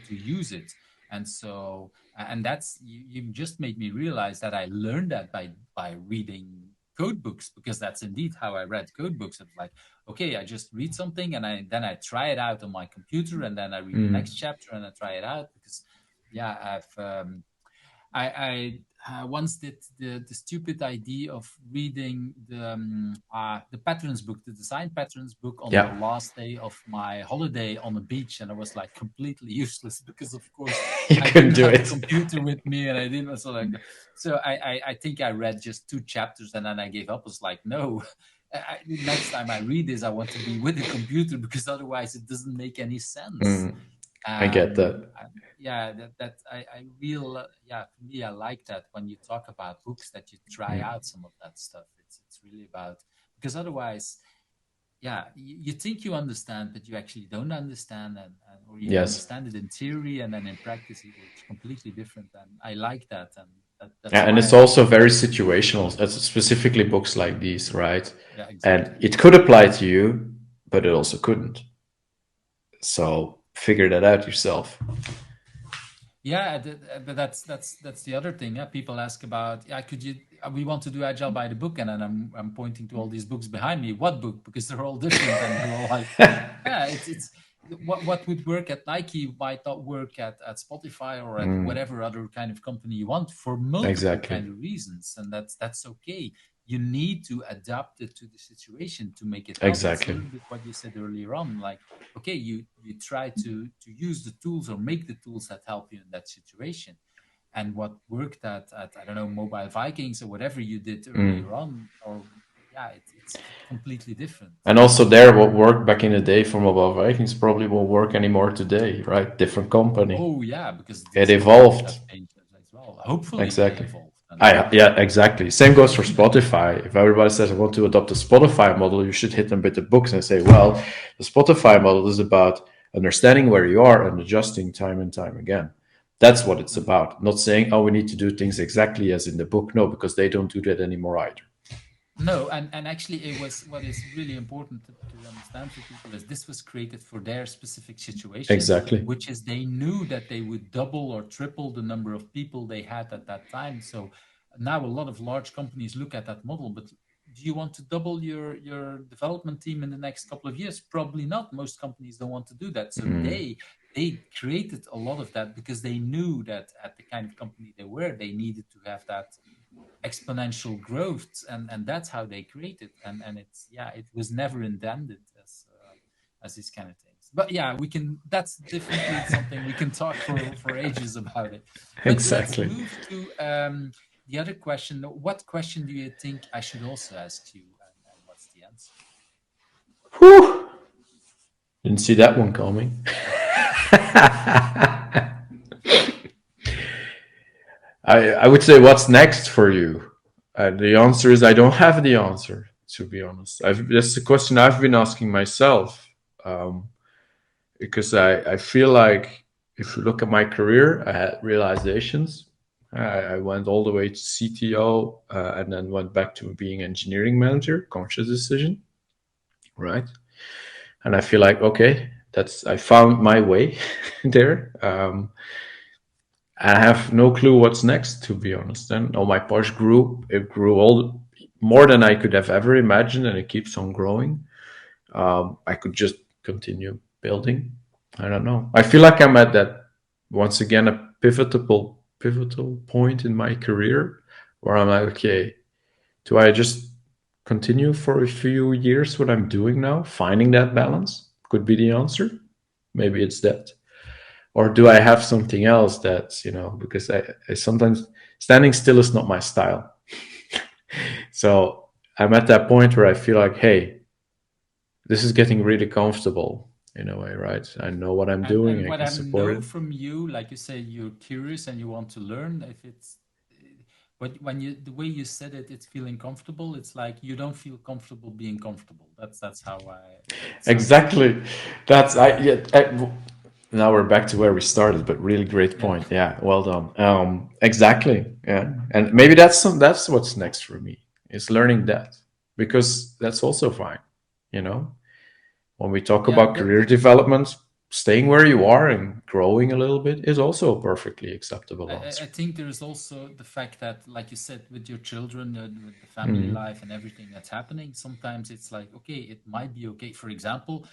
to use it. And so and that's you just made me realize that I learned that by reading code books because that's indeed how I read code books. It's like, okay, I just read something and I try it out on my computer and then I read the next chapter and I try it out because yeah, I once did the stupid idea of reading the patterns book, the design patterns book on the Yeah, last day of my holiday on the beach, and I was like completely useless because of course you I couldn't didn't do have a it. computer with me and I didn't so like so I think I read just 2 chapters and then I gave up. I was like, no. Next time I read this, I want to be with the computer because otherwise it doesn't make any sense. I get that. Yeah, that I real yeah, for me I like that when you talk about books that you try out some of that stuff. It's really about because otherwise yeah, you think you understand but you actually don't understand and or you Yes. understand it in theory and then in practice it works completely different, and I like that, and that's Yeah, and why it's I also also very situational. That's specifically books like these, right? yeah, And exactly. it could apply to you, but it also couldn't. So figure that out yourself. Yeah, but that's the other thing. Yeah, people ask about, yeah, could you? We want to do agile by the book, and then I'm pointing to all these books behind me. What book? Because they're all different, and they're all like, yeah, it's what would work at Nike might not work at Spotify or at whatever other kind of company you want for multiple Exactly. kind of reasons, and that's okay. You need to adapt it to the situation to make it help. It's a Exactly. little bit what you said earlier on, like okay, you try to use the tools or make the tools that help you in that situation, and what worked at I don't know, Mobile Vikings or whatever you did earlier on, or yeah, it's completely different. And also there, what worked back in the day for Mobile Vikings probably won't work anymore today, right? Different company. Oh yeah, because It these companies evolved. have changed as well. Hopefully they Exactly. evolved I, yeah, exactly. Same goes for Spotify. If everybody says I want to adopt a Spotify model, you should hit them with the books and say, well, the Spotify model is about understanding where you are and adjusting time and time again. That's what it's about. Not saying, oh, we need to do things exactly as in the book. No, because they don't do that anymore either. No, and actually, it was what is really important to understand for people is this was created for their specific situation, Exactly. which is they knew that they would double or triple the number of people they had at that time. So now a lot of large companies look at that model, but do you want to double your development team in the next couple of years? Probably not. Most companies don't want to do that. So they created a lot of that because they knew that at the kind of company they were, they needed to have that exponential growth, and that's how they create it, and it's yeah, it was never intended as these kind of things, but yeah, we can, that's definitely something we can talk for ages about it. But let's Exactly. move to the other question. What question do you think I should also ask you, and what's the answer? Whew. Didn't see that one coming. I would say, what's next for you? The answer is I don't have the answer, to be honest. That's the question I've been asking myself. Because I feel like if you look at my career, I had realizations. I went all the way to CTO and then went back to being engineering manager, conscious decision. right? And I feel like, okay, I found my way there. I have no clue what's next, to be honest. And my Porsche grew. It grew all more than I could have ever imagined, and it keeps on growing. I could just continue building. I don't know. I feel like I'm at that once again a pivotal point in my career where I'm like, okay, do I just continue for a few years what I'm doing now? Finding that balance could be the answer. Maybe it's that. Or do I have something else that's, because I sometimes standing still is not my style. So I'm at that point where I feel like, hey, this is getting really comfortable in a way, right? I know what I'm doing. And I what can I support know it. from you, like you say, you're curious and you want to learn. If it's but when you the way you said it, it's feeling comfortable. It's like you don't feel comfortable being comfortable. That's how it sounds to me. Exactly. That's I. Yeah. Now we're back to where we started, but really great Yeah. point. Yeah, well done. Exactly. Yeah, and maybe that's what's next for me is learning that, because that's also fine. You know, when we talk Yeah. about career development, staying where you are and growing a little bit is also a perfectly acceptable I answer. think there is also the fact that, like you said, with your children, with the family Mm. life and everything that's happening, sometimes it's like, okay, it might be okay. For example,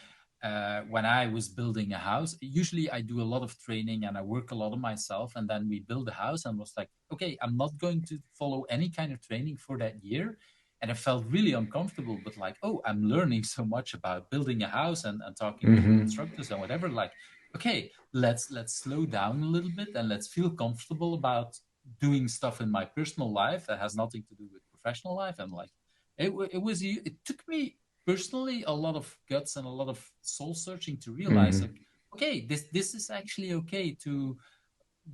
when I was building a house, usually I do a lot of training and I work a lot on myself, and then we build a house and was like, okay, I'm not going to follow any kind of training for that year. And I felt really uncomfortable, but like, oh, I'm learning so much about building a house and talking to Hmm. constructors and whatever. Like, okay, let's slow down a little bit and let's feel comfortable about doing stuff in my personal life that has nothing to do with professional life. And like it took me personally a lot of guts and a lot of soul searching to realize, like, Hmm. okay, this is actually okay to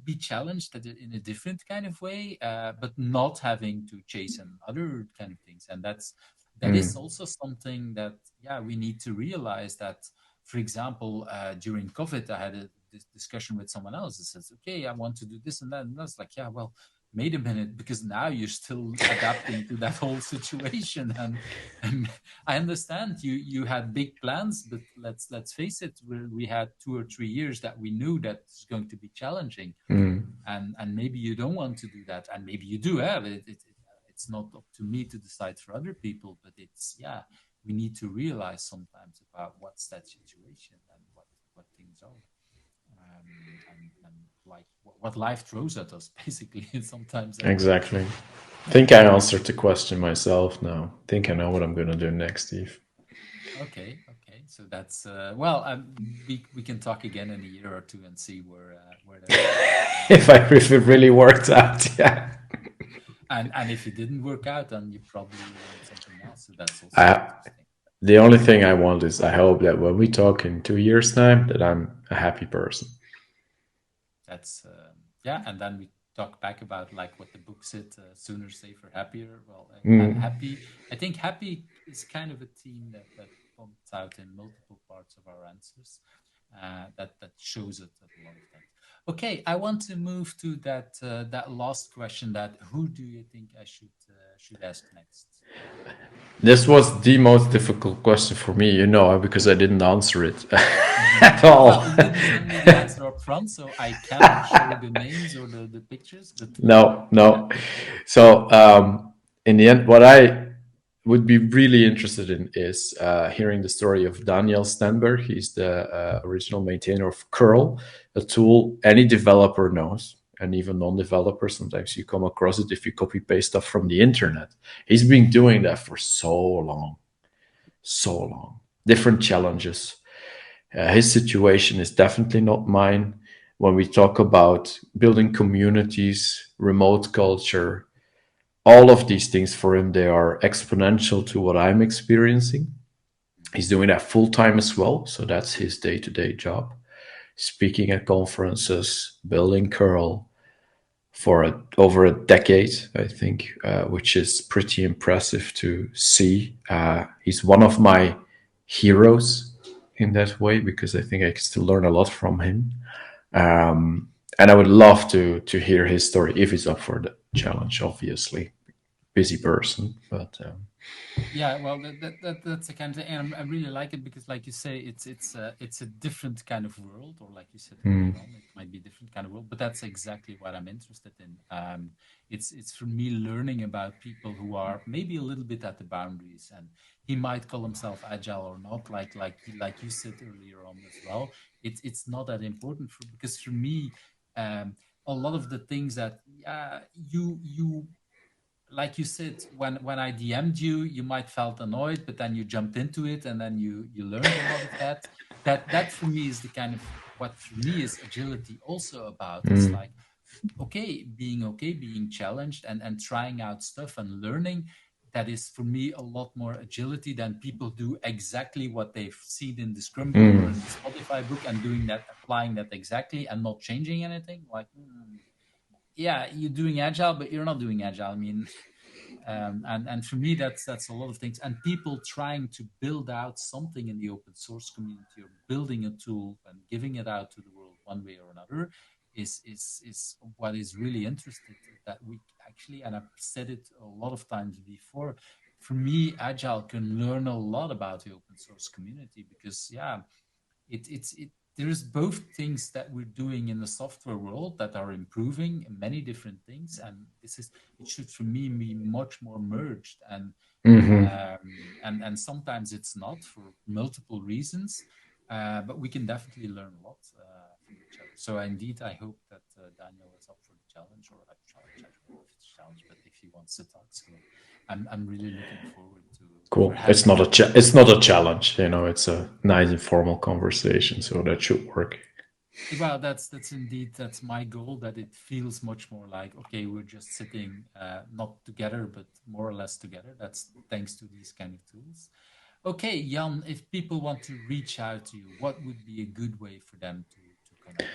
be challenged in a different kind of way, but not having to chase and other kind of things. And that is Hmm. also something that, yeah, we need to realize that. For example, during COVID, I had this discussion with someone else that says, "Okay, I want to do this and that," and that's like, "Yeah, well, wait a minute, because now you're still adapting to that whole situation." And I understand you had big plans, but let's face it, we had 2 or 3 years that we knew that it's going to be challenging, Hmm. and maybe you don't want to do that, and maybe you do have it's not up to me to decide for other people, but it's, yeah, we need to realize sometimes about what's that situation and what things are, and like what life throws at us basically sometimes. Exactly. I think I answered the question myself now. I think I know what I'm going to do next, Steve. Okay, so that's well, we can talk again in a year or two and see where that is going. If it really worked out, yeah. And if it didn't work out, then you probably learned something else. So that's also I, interesting. the only thing I want is I hope that when we talk in 2 years' time, that I'm a happy person. That's yeah, and then we talk back about like what the book said: sooner, safer, happier. Well, Mm, happy. I think happy is kind of a theme that comes out in multiple parts of our answers. That shows it at a lot of times. Okay, I want to move to that last question. That who do you think I should ask next? This was the most difficult question for me, because I didn't answer it Mhm. at all. Well, you didn't send me the answer up front, so I cannot show the names or the pictures. But No, yeah. no. So, in the end, what I would be really interested in is hearing the story of Daniel Stenberg. He's the original maintainer of curl, a tool any developer knows, and even non-developers. Sometimes you come across it if you copy paste stuff from the internet. He's been doing that for so long. Different challenges. His situation is definitely not mine. When we talk about building communities, remote culture, all of these things for him, they are exponential to what I'm experiencing. He's doing that full time as well. So that's his day to day job. Speaking at conferences, building curl for over a decade, I think, which is pretty impressive to see. He's one of my heroes in that way because I think I can still learn a lot from him. And I would love to hear his story if he's up for the challenge. Obviously, busy person, but Yeah, well, that's the kind of thing, and I really like it because, like you say, it's a different kind of world, or like you said Mm. earlier on, it might be a different kind of world. But that's exactly what I'm interested in. It's for me learning about people who are maybe a little bit at the boundaries, and he might call himself agile or not. Like you said earlier on as well. It's not that important because for me, a lot of the things that you like you said, when I DM'd you, you might felt annoyed, but then you jumped into it, and then you learned a lot of that. That for me is the kind of what for me is agility also about. It's Mm. like okay, being challenged and trying out stuff and learning. That is for me a lot more agility than people do exactly what they've seen in the Scrum book or Mm. in the Spotify book and doing that, applying that exactly and not changing anything. Like, yeah, you're doing agile, but you're not doing agile. I mean, and for me that's a lot of things, and people trying to build out something in the open source community or building a tool and giving it out to the world one way or another is what is really interested, that we actually, and I've said it a lot of times before, for me agile can learn a lot about the open source community because it there's both things that we're doing in the software world that are improving many different things, and it should for me be much more merged, Hmm. and sometimes it's not for multiple reasons, but we can definitely learn a lot from each other. So indeed, I hope that Daniel is up for the challenge, or a challenge. I don't know if it's a challenge, but if he wants to talk, so I'm really looking forward to for Cool. It's having not him. it's not a challenge, you know. It's a nice informal conversation, so that should work. Well, that's indeed that's my goal. That it feels much more like okay, we're just sitting not together, but more or less together. That's thanks to these kind of tools. Okay, Jan, if people want to reach out to you, what would be a good way for them to connect?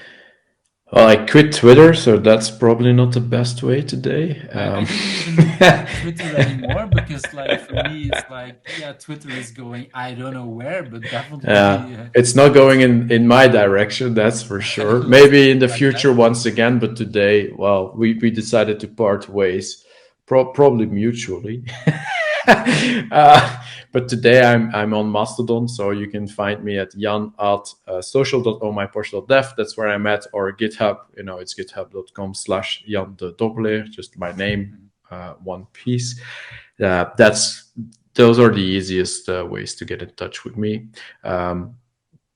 Well, I quit Twitter, so that's probably not the best way today. I didn't even look at Twitter anymore because, like, for me, it's like, yeah, Twitter is going, I don't know where, but definitely It's not it's going in my direction, that's for sure. let's Maybe keep in it the like that. future once again, but today, well, we decided to part ways, probably mutually. But today I'm on Mastodon, so you can find me at jan at social.omyporsche.dev. That's where I'm at, or GitHub. You know, it's github.com/Jan De Dobbeleer, just my name, Mhm. one piece. Those are the easiest ways to get in touch with me.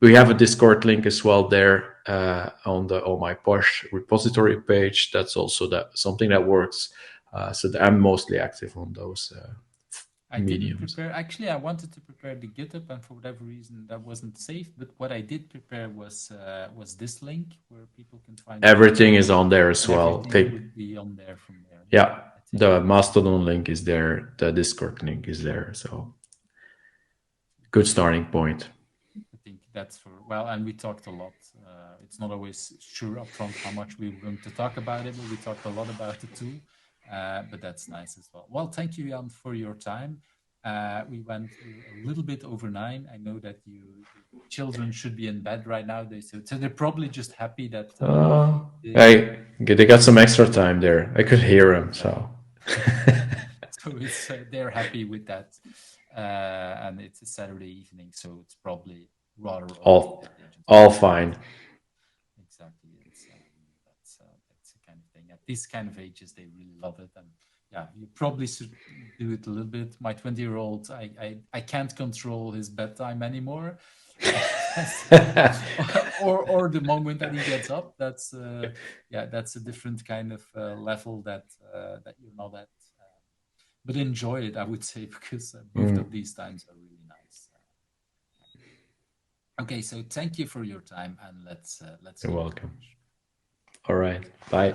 We have a Discord link as well there on the Oh My Porsche repository page. That's also something that works. So I'm mostly active on those I didn't mediums. prepare. Actually, I wanted to prepare the GitHub, and for whatever reason, that wasn't safe. But what I did prepare was this link where people can find the Everything GitHub, is on there as and well. everything would be on there from there. Yeah, Yeah, I think the that's Mastodon link is there. The Discord link is there. So good starting point. I think that's for well, and we talked a lot. It's not always sure upfront how much we were going to talk about it, but we talked a lot about it too. But that's nice as well. Well, thank you, Jan, for your time. We went a little bit over 9. I know that your children should be in bed right now. So they're probably just happy that They got some extra time there. I could hear him. So so it's they're happy with that, and it's a Saturday evening, so it's probably rather okay all that they just all want to go fine. to sleep. Exactly, that's the kind of thing. At these kind of ages, they really love it, and yeah, you probably should do it a little bit. My 20-year-old, I can't control his bedtime anymore. Or the moment that he gets up, that's a different kind of level that you're not at, but enjoy it, I would say, because both Mm, of these times are really nice. Okay, so thank you for your time, and let's you're keep in welcome. touch. All right. Bye.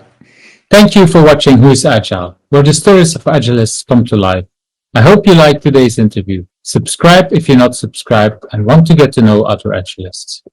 Thank you for watching Who is Agile, where the stories of Agilists come to life. I hope you liked today's interview. Subscribe if you're not subscribed and want to get to know other Agilists.